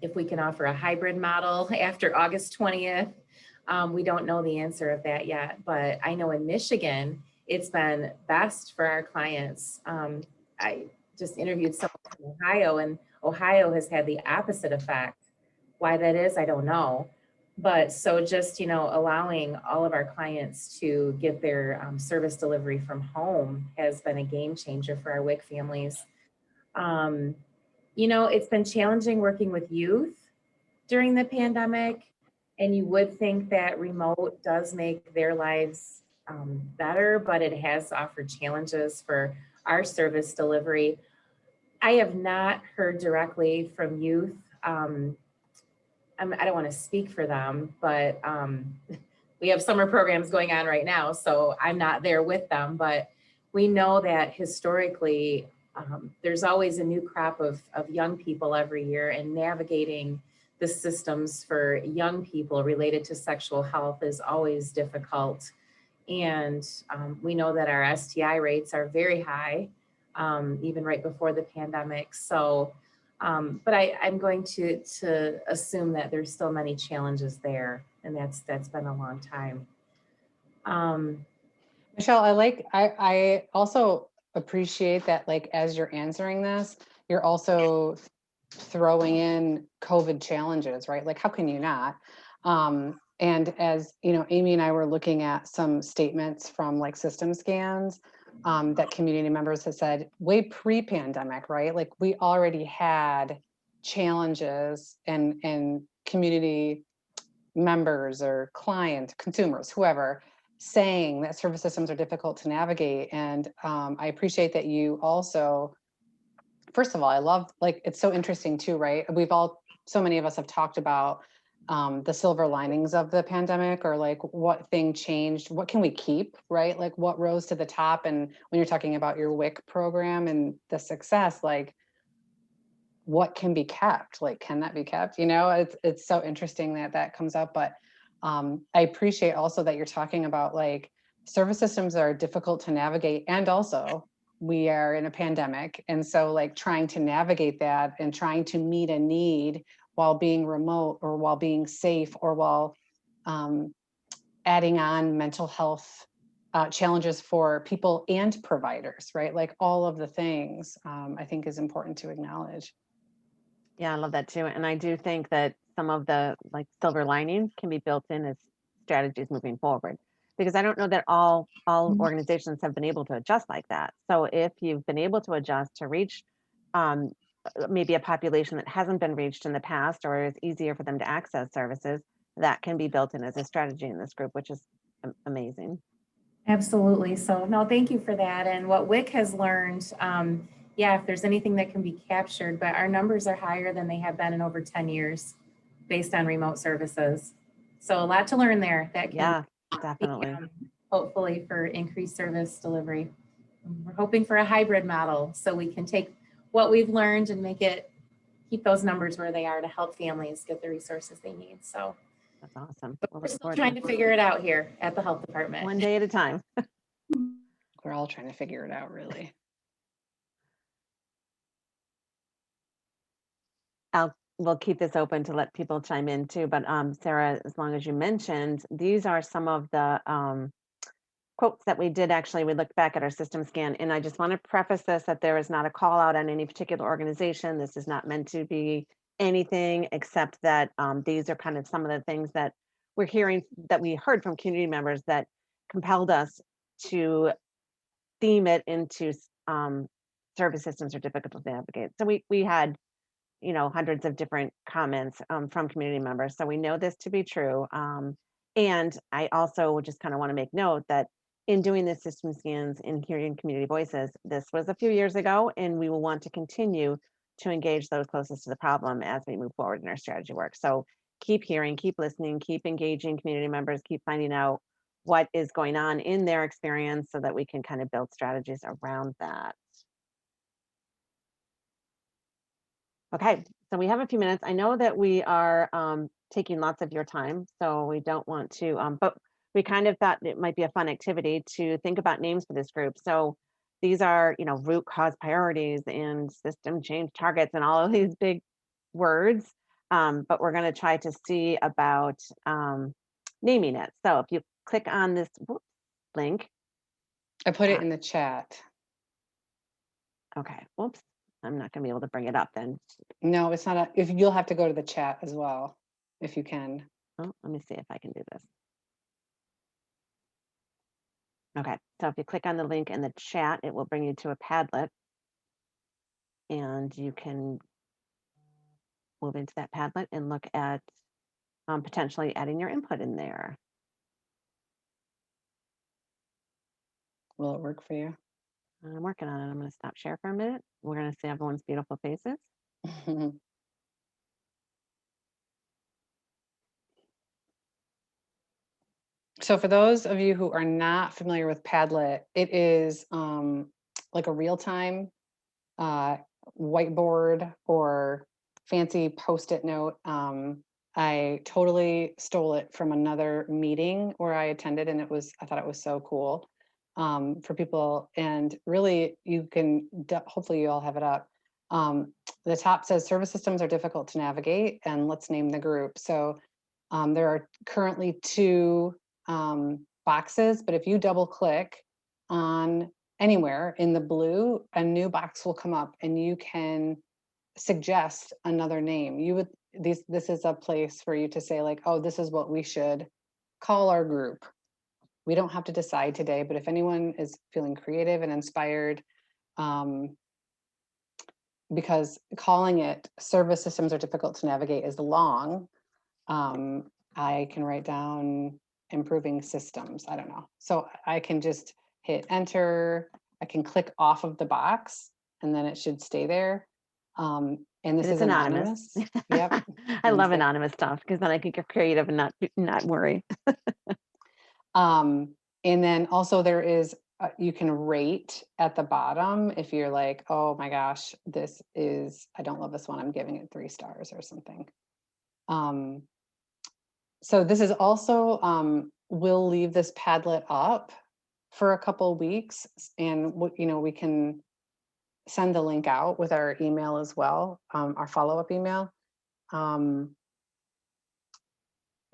if we can offer a hybrid model after August 20th, we don't know the answer of that yet, but I know in Michigan, it's been best for our clients. I just interviewed someone from Ohio, and Ohio has had the opposite effect. Why that is, I don't know. But so just, you know, allowing all of our clients to get their service delivery from home has been a game changer for our WIC families. You know, it's been challenging working with youth during the pandemic, and you would think that remote does make their lives better, but it has offered challenges for our service delivery. I have not heard directly from youth. I don't want to speak for them, but we have summer programs going on right now, so I'm not there with them, but we know that historically, there's always a new crop of young people every year, and navigating the systems for young people related to sexual health is always difficult. And we know that our STI rates are very high, even right before the pandemic. So, but I'm going to assume that there's still many challenges there, and that's been a long time. Michelle, I also appreciate that, like, as you're answering this, you're also throwing in COVID challenges, right? Like, how can you not? And as you know, Amy and I were looking at some statements from like system scans that community members have said way pre-pandemic, right? Like, we already had challenges, and community members or clients, consumers, whoever, saying that service systems are difficult to navigate. And I appreciate that you also, first of all, I love, like, it's so interesting too, right? So many of us have talked about the silver linings of the pandemic, or like what thing changed, what can we keep, right? Like what rose to the top. And when you're talking about your WIC program and the success, like what can be kept, like, can that be kept? You know, it's so interesting that that comes up. But I appreciate also that you're talking about like service systems are difficult to navigate, and also we are in a pandemic. And so like trying to navigate that and trying to meet a need while being remote, or while being safe, or while adding on mental health challenges for people and providers, right? Like all of the things I think is important to acknowledge. Yeah, I love that too. And I do think that some of the like silver linings can be built in as strategies moving forward, because I don't know that all organizations have been able to adjust like that. So if you've been able to adjust to reach maybe a population that hasn't been reached in the past, or is easier for them to access services, that can be built in as a strategy in this group, which is amazing. Absolutely. So no, thank you for that. And what WIC has learned, yeah, if there's anything that can be captured, but our numbers are higher than they have been in over 10 years based on remote services. So a lot to learn there. That can definitely. Hopefully for increased service delivery. We're hoping for a hybrid model so we can take what we've learned and keep those numbers where they are to help families get the resources they need. So that's awesome. We're still trying to figure it out here at the health department. One day at a time. We're all trying to figure it out, really. We'll keep this open to let people chime in too. But Sarah, as long as you mentioned, these are some of the quotes that we did. Actually, we looked back at our system scan, and I just want to preface this that there is not a call out on any particular organization. This is not meant to be anything except that these are kind of some of the things that we're hearing, that we heard from community members, that compelled us to theme it into service systems are difficult to navigate. So we had, you know, hundreds of different comments from community members. So we know this to be true. And I also just kind of want to make note that in doing the system scans and hearing community voices, this was a few years ago, and we will want to continue to engage those closest to the problem as we move forward in our strategy work. So keep hearing, keep listening, keep engaging community members, keep finding out what is going on in their experience so that we can kind of build strategies around that. Okay, so we have a few minutes. I know that we are taking lots of your time, so we don't want to, but we kind of thought it might be a fun activity to think about names for this group. So these are, you know, root cause priorities and system change targets and all of these big words, but we're going to try to see about naming it. So if you click on this link. I put it in the chat. Okay, whoops. I'm not going to be able to bring it up then. No, it's not. If you'll have to go to the chat as well, if you can. Oh, let me see if I can do this. Okay, so if you click on the link in the chat, it will bring you to a Padlet. And you can move into that Padlet and look at potentially adding your input in there. Will it work for you? I'm working on it. I'm going to stop share for a minute. We're going to see everyone's beautiful faces. So for those of you who are not familiar with Padlet, it is like a real-time whiteboard or fancy Post-it note. I totally stole it from another meeting where I attended, and I thought it was so cool for people. And really, you can, hopefully you all have it up. The top says service systems are difficult to navigate, and let's name the group. So there are currently 2 boxes, but if you double click on anywhere in the blue, a new box will come up and you can suggest another name. This is a place for you to say like, oh, this is what we should call our group. We don't have to decide today, but if anyone is feeling creative and inspired, because calling it service systems are difficult to navigate is long, I can write down improving systems. I don't know. So I can just hit enter. I can click off of the box and then it should stay there. And this is anonymous. Yep. I love anonymous stuff because then I can get creative and not worry. And then also there is, you can rate at the bottom if you're like, oh my gosh, I don't love this one. I'm giving it 3 stars or something. So this is also, we'll leave this Padlet up for a couple weeks, and we can send the link out with our email as well, our follow-up email. But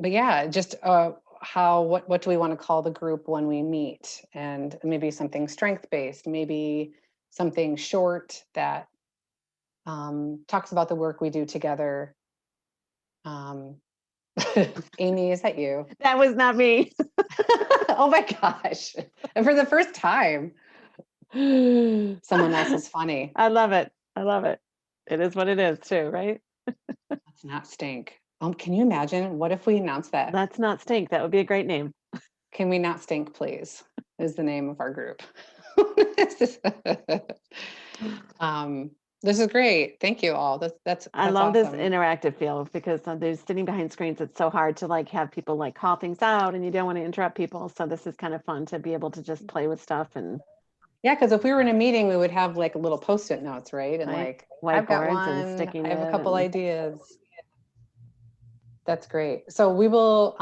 yeah, just what do we want to call the group when we meet? And maybe something strength-based, maybe something short that talks about the work we do together. Amy, is that you? That was not me. Oh my gosh. And for the first time, someone else is funny. I love it. I love it. It is what it is too, right? Let's not stink. Can you imagine? What if we announce that? Let's not stink. That would be a great name. Can we not stink, please? Is the name of our group. This is great. Thank you all. That's I love awesome. this interactive feel because there's sitting behind screens. It's so hard to like have people like call things out and you don't want to interrupt people. So this is kind of fun to be able to just play with stuff. And yeah, because if we were in a meeting, we would have like little Post-it notes, right? And like, I've got one, and sticking I have a couple ideas. That's great. So we will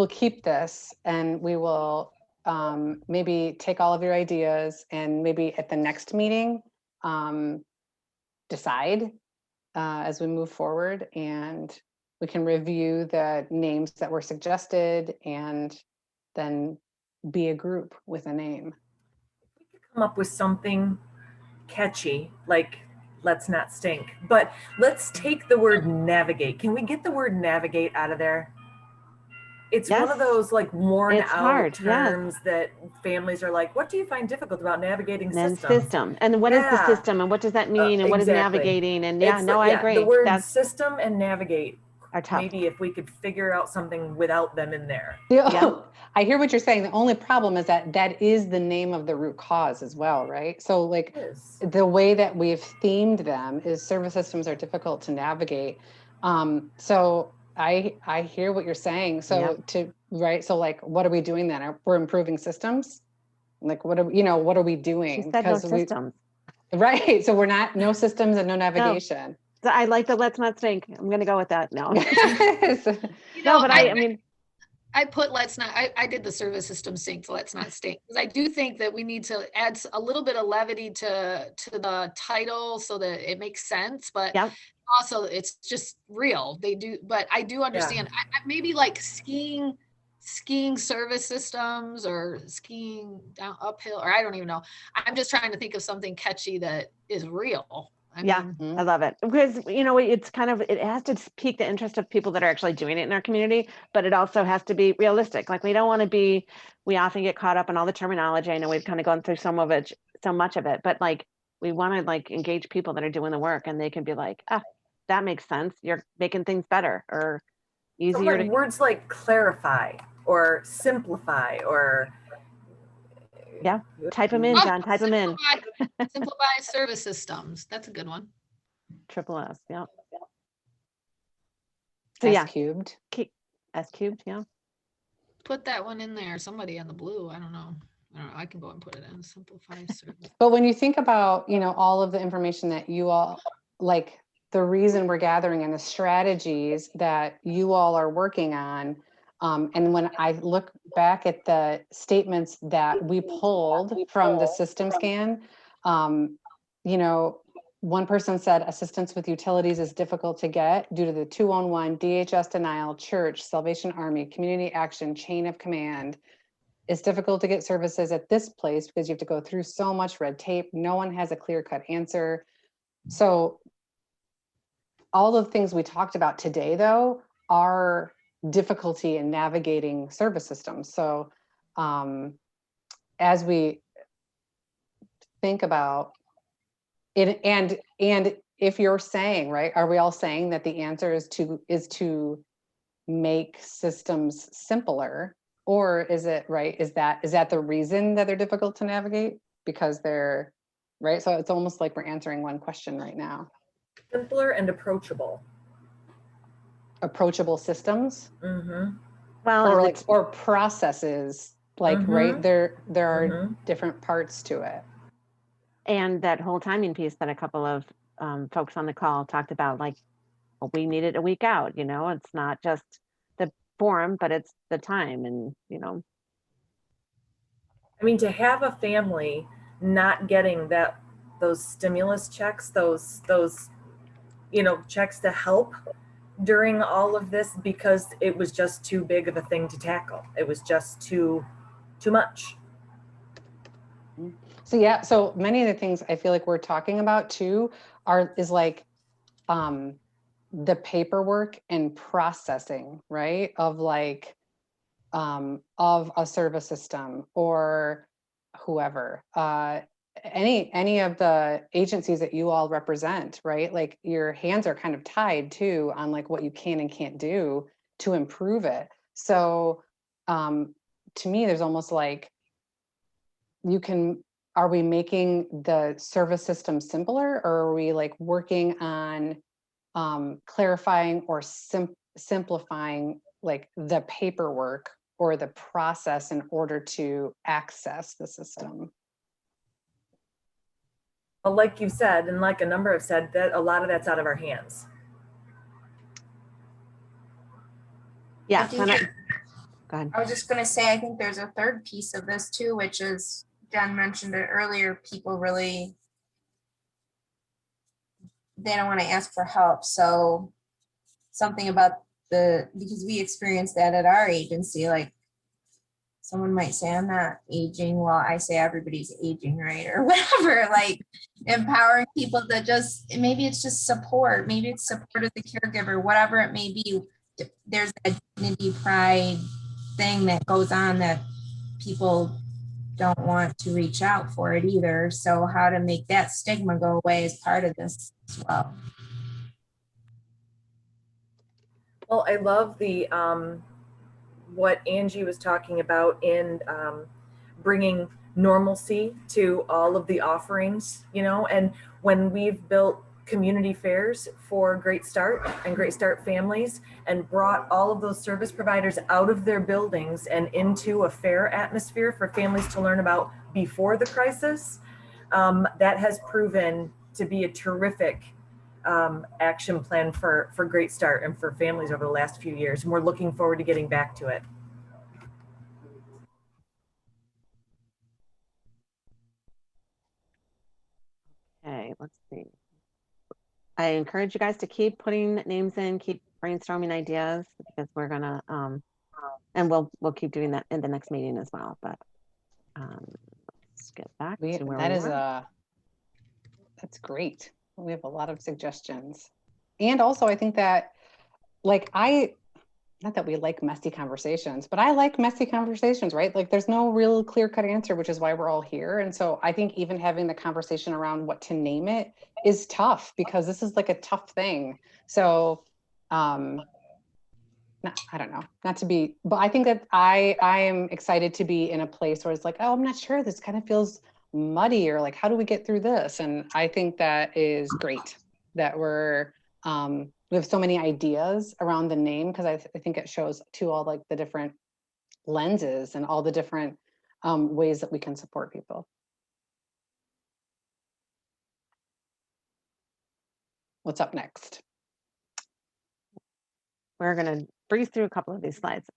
keep this, and we will maybe take all of your ideas and maybe at the next meeting decide as we move forward, and we can review the names that were suggested and then be a group with a name. We could come up with something catchy like let's not stink, but let's take the word navigate. Can we get the word navigate out of there? It's one of those like worn out terms that families are like, what do you find difficult about navigating systems? System. And what is the system and what does that mean? And what is navigating? And I agree. The word system and navigate. Are tough. maybe if we could figure out something without them in there. Yeah. I hear what you're saying. The only problem is that that is the name of the root cause as well, right? So like the way that we've themed them is service systems are difficult to navigate. So I hear what you're saying. So right. So like, what are we doing then? We're improving systems. Like, what are what are we doing? She said no systems. Right. So we're not, no systems and no navigation. So I like the let's not stink. I'm going to go with that. No. No, but I mean, I put let's not, I did the service system sync, so let's not stink. Because I do think that we need to add a little bit of levity to the title so that it makes sense, but also it's just real. They do, but I do understand. Maybe like skiing service systems or skiing down uphill, or I don't even know. I'm just trying to think of something catchy that is real. I mean, I love it because, it's kind of, it has to pique the interest of people that are actually doing it in our community, but it also has to be realistic. Like we don't want to be, we often get caught up in all the terminology. I know we've kind of gone through so much of it, but like, we want to like engage people that are doing the work and they can be like, that makes sense. You're making things better or easier to. Words like clarify or simplify or. Type them in, John, type them in. Simplify service systems. That's a good one. Triple S, So S cubed. S cubed, Put that one in there. Somebody on the blue. I don't know. I can go and put it in. Simplify service. But when you think about, all of the information that you all, like the reason we're gathering and the strategies that you all are working on, and when I look back at the statements that we pulled from the system scan, one person said assistance with utilities is difficult to get due to the 211, DHS denial, church, Salvation Army, community action, chain of command. It's difficult to get services at this place because you have to go through so much red tape. No one has a clear-cut answer. So all the things we talked about today, though, are difficulty in navigating service systems. So as we think about it, and if you're saying, right, are we all saying that the answer is to make systems simpler, or is it right? Is that the reason that they're difficult to navigate? Because they're right. So it's almost like we're answering one question right now. Simpler and approachable. Approachable systems. Well, or processes, like right there are different parts to it. And that whole timing piece that a couple of folks on the call talked about, like, well, we need it a week out, it's not just the form, but it's the time. And I mean, to have a family not getting those stimulus checks, those checks to help during all of this because it was just too big of a thing to tackle. It was just too much. So so many of the things I feel like we're talking about too is like the paperwork and processing, right? Of like of a service system or whoever. Any of the agencies that you all represent, right? Like your hands are kind of tied too on like what you can and can't do to improve it. So to me, there's almost like are we making the service system simpler, or are we like working on clarifying or simplifying like the paperwork or the process in order to access the system? Well, like you said, and like a number have said, that a lot of that's out of our hands. Yeah. Go ahead. I was just going to say, I think there's a third piece of this too, which is, Jen mentioned it earlier, people really, they don't want to ask for help. So something about because we experienced that at our agency, like someone might say, I'm not aging. Well, I say everybody's aging, right? Or whatever, like empowering people that maybe it's just support. Maybe it's support of the caregiver, whatever it may be. There's that dignity, pride thing that goes on that people don't want to reach out for it either. So how to make that stigma go away is part of this as well. Well, I love the what Angie was talking about in bringing normalcy to all of the offerings, you know, and when we've built community fairs for Great Start and Great Start families and brought all of those service providers out of their buildings and into a fair atmosphere for families to learn about before the crisis, that has proven to be a terrific action plan for Great Start and for families over the last few years. And we're looking forward to getting back to it. Okay, let's see. I encourage you guys to keep putting names in, keep brainstorming ideas, because we're gonna, and we'll keep doing that in the next meeting as well. But let's get back to where we were. That's great. We have a lot of suggestions. And also I think that like not that we like messy conversations, but I like messy conversations, right? Like there's no real clear-cut answer, which is why we're all here. And so I think even having the conversation around what to name it is tough, because this is like a tough thing. So I don't know, not to be, but I think that I am excited to be in a place where it's like, oh, I'm not sure, this kind of feels muddy, or like, how do we get through this? And I think that is great that we have so many ideas around the name, because I think it shows to all like the different lenses and all the different ways that we can support people. What's up next? We're going to breeze through a couple of these slides.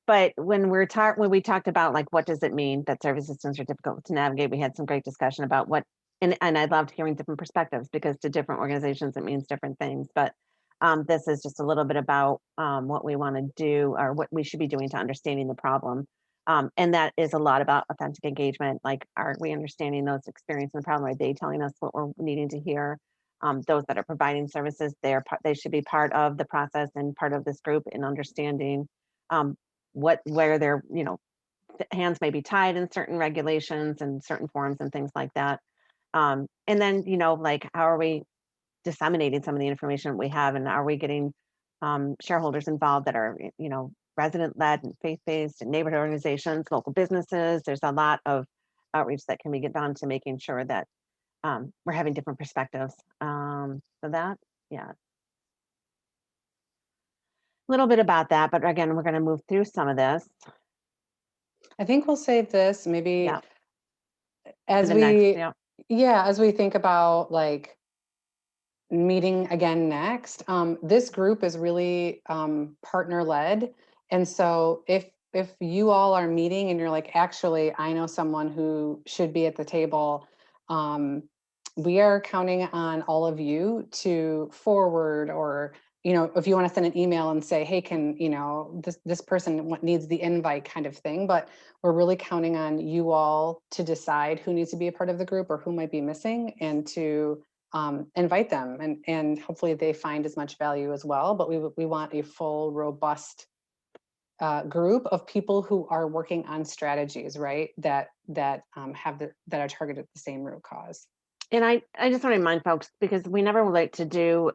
But when we talked about like, what does it mean that service systems are difficult to navigate? We had some great discussion about what, and I loved hearing different perspectives, because to different organizations, it means different things. But this is just a little bit about what we want to do, or what we should be doing to understanding the problem. And that is a lot about authentic engagement. Like, are we understanding those experiencing the problem? Are they telling us what we're needing to hear? Those that are providing services, they should be part of the process and part of this group in understanding where their hands may be tied in certain regulations and certain forms and things like that. And then like, how are we disseminating some of the information we have, and are we getting shareholders involved that are resident-led and faith-based and neighborhood organizations, local businesses? There's a lot of outreach that can be done to making sure that we're having different perspectives. So that, yeah. A little bit about that, but again, we're going to move through some of this. I think we'll save this maybe as as we think about like meeting again next. This group is really partner led. And so if you all are meeting and you're like, actually, I know someone who should be at the table, we are counting on all of you to forward, or if you want to send an email and say, hey, can this person needs the invite kind of thing. But we're really counting on you all to decide who needs to be a part of the group or who might be missing, and to invite them, and hopefully they find as much value as well. But we want a full, robust group of people who are working on strategies, right? That are targeted at the same root cause. And I just want to remind folks, because we never like to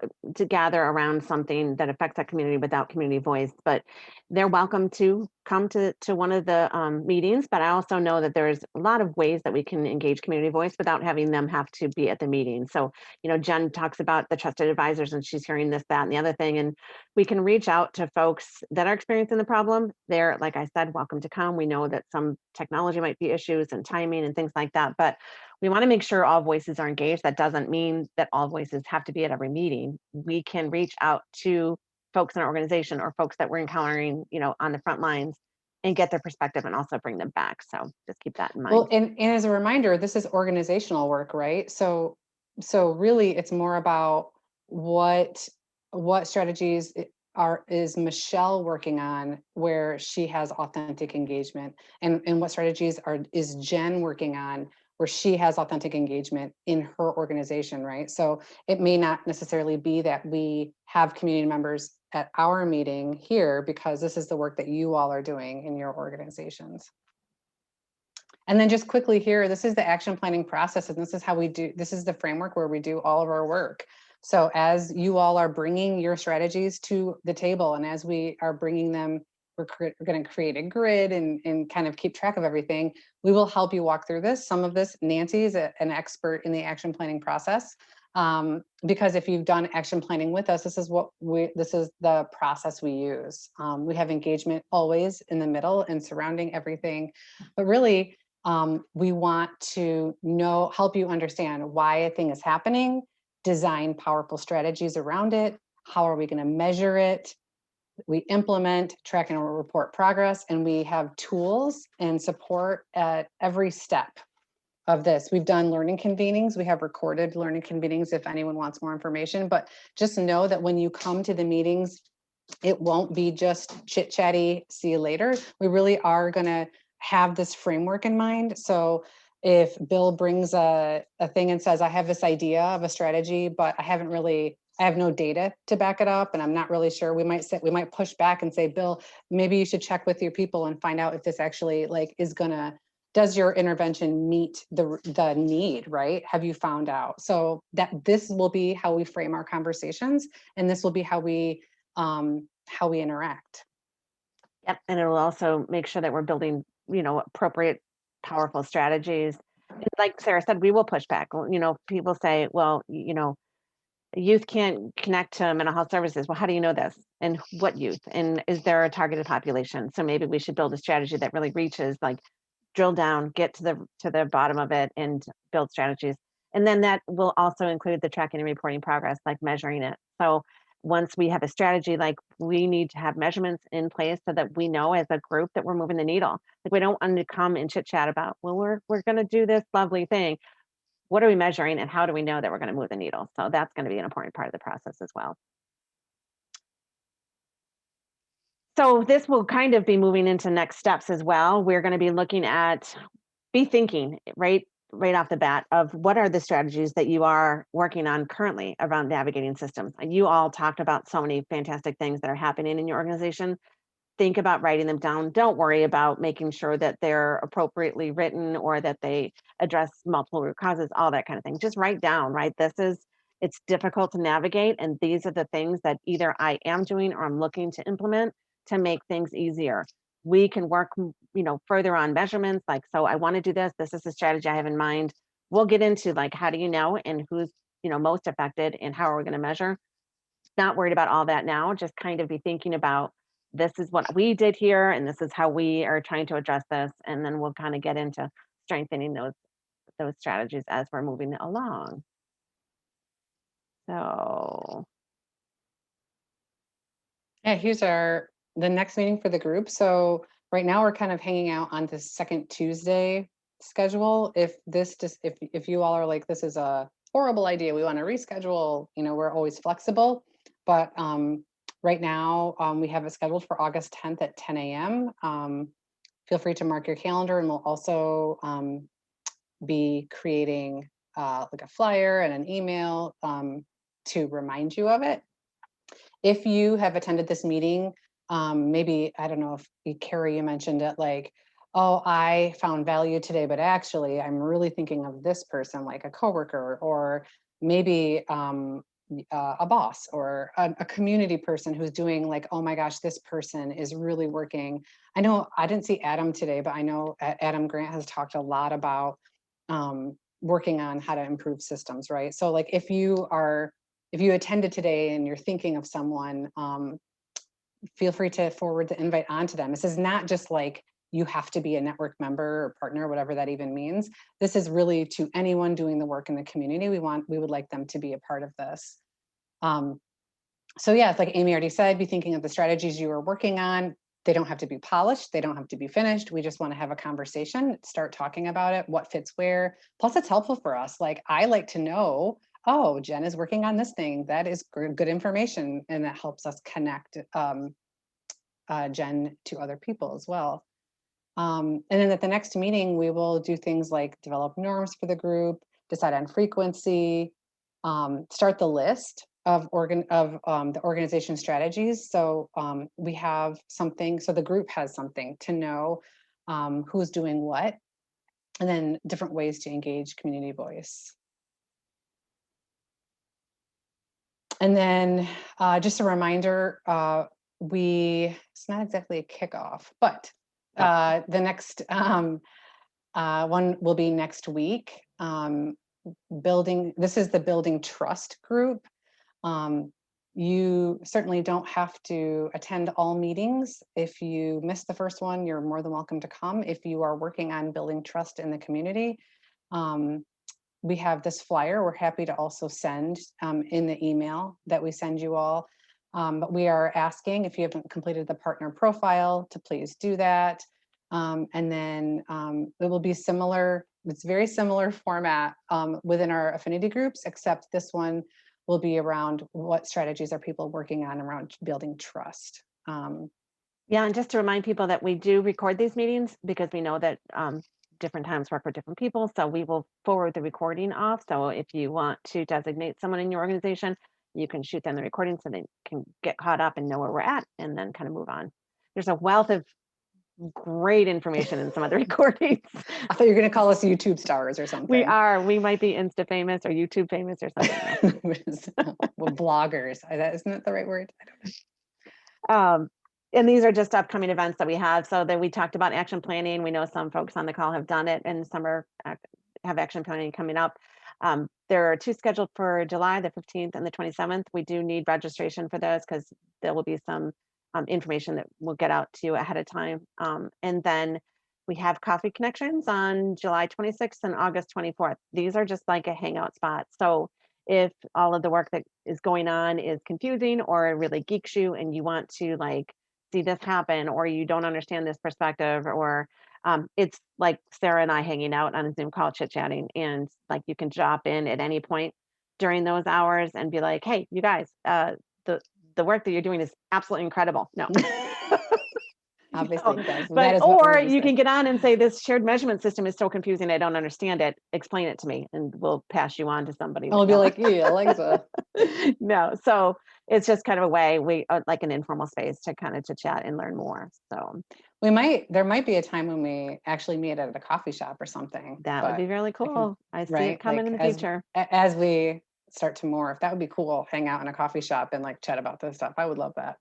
gather around something that affects that community without community voice, but they're welcome to come to one of the meetings. But I also know that there's a lot of ways that we can engage community voice without having them have to be at the meeting. So, Jen talks about the trusted advisors, and she's hearing this, that, and the other thing. And we can reach out to folks that are experiencing the problem. They're, like I said, welcome to come. We know that some technology might be issues and timing and things like that, but we want to make sure all voices are engaged. That doesn't mean that all voices have to be at every meeting. We can reach out to folks in our organization or folks that we're encountering, on the front lines, and get their perspective and also bring them back. So just keep that in mind. Well, and as a reminder, this is organizational work, right? So really it's more about what strategies is Michelle working on where she has authentic engagement, and what strategies is Jen working on where she has authentic engagement in her organization, right? So it may not necessarily be that we have community members at our meeting here, because this is the work that you all are doing in your organizations. And then just quickly here, this is the action planning process, and this is how we do, this is the framework where we do all of our work. So as you all are bringing your strategies to the table, and as we are bringing them, we're going to create a grid and kind of keep track of everything. We will help you walk through this. Some of this, Nancy is an expert in the action planning process. Because if you've done action planning with us, this is the process we use. We have engagement always in the middle and surrounding everything, but really we want to help you understand why a thing is happening, design powerful strategies around it. How are we going to measure it? We implement, track, and report progress, and we have tools and support at every step of this. We've done learning convenings. We have recorded learning convenings if anyone wants more information, but just know that when you come to the meetings, it won't be just chit chatty, see you later. We really are going to have this framework in mind. So if Bill brings a thing and says, I have this idea of a strategy, but I have no data to back it up, and I'm not really sure, we might push back and say, Bill, maybe you should check with your people and find out if this actually does your intervention meet the need, right? Have you found out? So that this will be how we frame our conversations, and this will be how we interact. Yep, and it will also make sure that we're building, appropriate, powerful strategies. And like Sarah said, we will push back. People say, well, youth can't connect to mental health services. Well, how do you know this? And what youth? And is there a targeted population? So maybe we should build a strategy that really reaches, drill down, get to the bottom of it, and build strategies. And then that will also include the tracking and reporting progress, like measuring it. So once we have a strategy, we need to have measurements in place so that we know as a group that we're moving the needle. We don't want to come and chit chat about, well, we're going to do this lovely thing. What are we measuring, and how do we know that we're going to move the needle? So that's going to be an important part of the process as well. So this will kind of be moving into next steps as well. We're going to be looking at, thinking right off the bat of what are the strategies that you are working on currently around navigating systems. You all talked about so many fantastic things that are happening in your organization. Think about writing them down. Don't worry about making sure that they're appropriately written or that they address multiple root causes, all that kind of thing. Just write down, right? It's difficult to navigate, and these are the things that either I am doing or I'm looking to implement to make things easier. We can work, further on measurements. So I want to do this. This is the strategy I have in mind. We'll get into how do you know and who's, most affected and how are we going to measure? Not worried about all that now. Just kind of be thinking about, this is what we did here, and this is how we are trying to address this. And then we'll kind of get into strengthening those strategies as we're moving along. So Yeah, here's the next meeting for the group. So right now we're kind of hanging out on the second Tuesday schedule. If you all are like, this is a horrible idea, we want to reschedule, we're always flexible. But right now we have it scheduled for August 10th at 10 a.m. Feel free to mark your calendar, and we'll also be creating a flyer and an email to remind you of it. If you have attended this meeting, maybe, I don't know if Carrie, you mentioned it, oh, I found value today, but actually I'm really thinking of this person, like a coworker, or maybe a boss or a community person who's doing oh my gosh, this person is really working. I know I didn't see Adam today, but I know Adam Grant has talked a lot about working on how to improve systems, right? So if you attended today and you're thinking of someone, feel free to forward the invite on to them. This is not just you have to be a network member or partner, whatever that even means. This is really to anyone doing the work in the community. We would like them to be a part of this. So yeah, like Amy already said, be thinking of the strategies you are working on. They don't have to be polished. They don't have to be finished. We just want to have a conversation, start talking about it, what fits where. Plus it's helpful for us. I like to know, oh, Jen is working on this thing. That is good information. And that helps us connect Jen to other people as well. And then at the next meeting, we will do things like develop norms for the group, decide on frequency, start the list of the organization strategies. So we have something, so the group has something to know who's doing what, and then different ways to engage community voice. And then just a reminder, it's not exactly a kickoff, but the next one will be next week. This is the Building Trust group. You certainly don't have to attend all meetings. If you missed the first one, you're more than welcome to come. If you are working on building trust in the community, we have this flyer we're happy to also send in the email that we send you all. But we are asking, if you haven't completed the partner profile, to please do that. And then it will be similar. It's very similar format within our affinity groups, except this one will be around what strategies are people working on around building trust. Yeah, and just to remind people that we do record these meetings because we know that different times work for different people. So we will forward the recording off. So if you want to designate someone in your organization, you can shoot them the recording so they can get caught up and know where we're at and then kind of move on. There's a wealth of great information in some of the recordings. I thought you were going to call us YouTube stars or something. We are. We might be Insta famous or YouTube famous or something. Well, bloggers. Isn't that the right word? I don't know. And these are just upcoming events that we have. So that we talked about action planning. We know some folks on the call have done it, and some have action planning coming up. There are 2 scheduled for July, the 15th and the 27th. We do need registration for those because there will be some information that we'll get out to you ahead of time. And then we have Coffee Connections on July 26th and August 24th. These are just like a hangout spot. So if all of the work that is going on is confusing or it really geeks you and you want to like see this happen, or you don't understand this perspective, or it's like Sarah and I hanging out on a Zoom call chit-chatting, and like you can drop in at any point during those hours and be like, hey, you guys, the work that you're doing is absolutely incredible. No. Obviously, But or you can get on and say, this shared measurement system is so confusing, I don't understand it. Explain it to me, and we'll pass you on to somebody. I'll be like, yeah, Alexa. No, so it's just kind of a way, we like an informal space to kind of to chat and learn more. So there might be a time when we actually meet at a coffee shop or something. That would be really cool. I see it coming in the future. As we start to morph, that would be cool. Hang out in a coffee shop and like chat about this stuff. I would love that.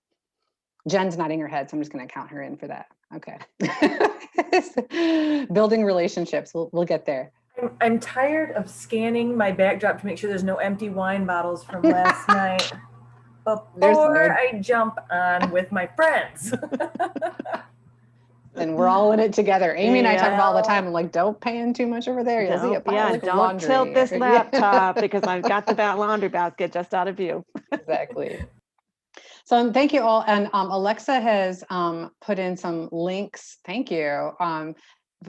Jen's nodding her head, so I'm just going to count her in for that. Okay. Building relationships. We'll get there. I'm tired of scanning my backdrop to make sure there's no empty wine bottles from last night before I jump on with my friends. And we're all in it together. Amy and I talk about all the time. I'm like, don't pan too much over there. You'll see a pile of laundry. Don't tilt this laptop because I've got the laundry basket just out of view. Exactly. So thank you all. And Alexa has put in some links. Thank you.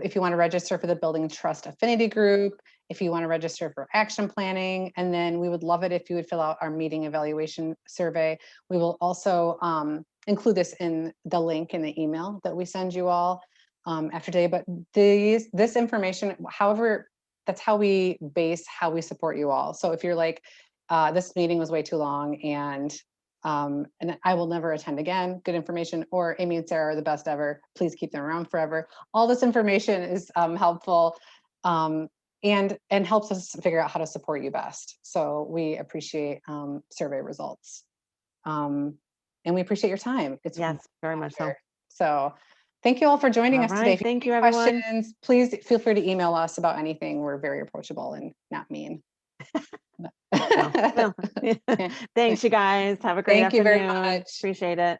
If you want to register for the Building Trust Affinity group, if you want to register for action planning, and then we would love it if you would fill out our meeting evaluation survey. We will also include this in the link in the email that we send you all after today. But this information, however, that's how we base how we support you all. So if you're like, this meeting was way too long and I will never attend again, good information, or Amy and Sarah are the best ever, please keep them around forever. All this information is helpful and helps us figure out how to support you best. So we appreciate survey results. And we appreciate your time. It's very much so. So thank you all for joining us today. Thank you, everyone. Questions, please feel free to email us about anything. We're very approachable and not mean. Thanks, you guys. Have a great afternoon. Thank you very much. Appreciate it.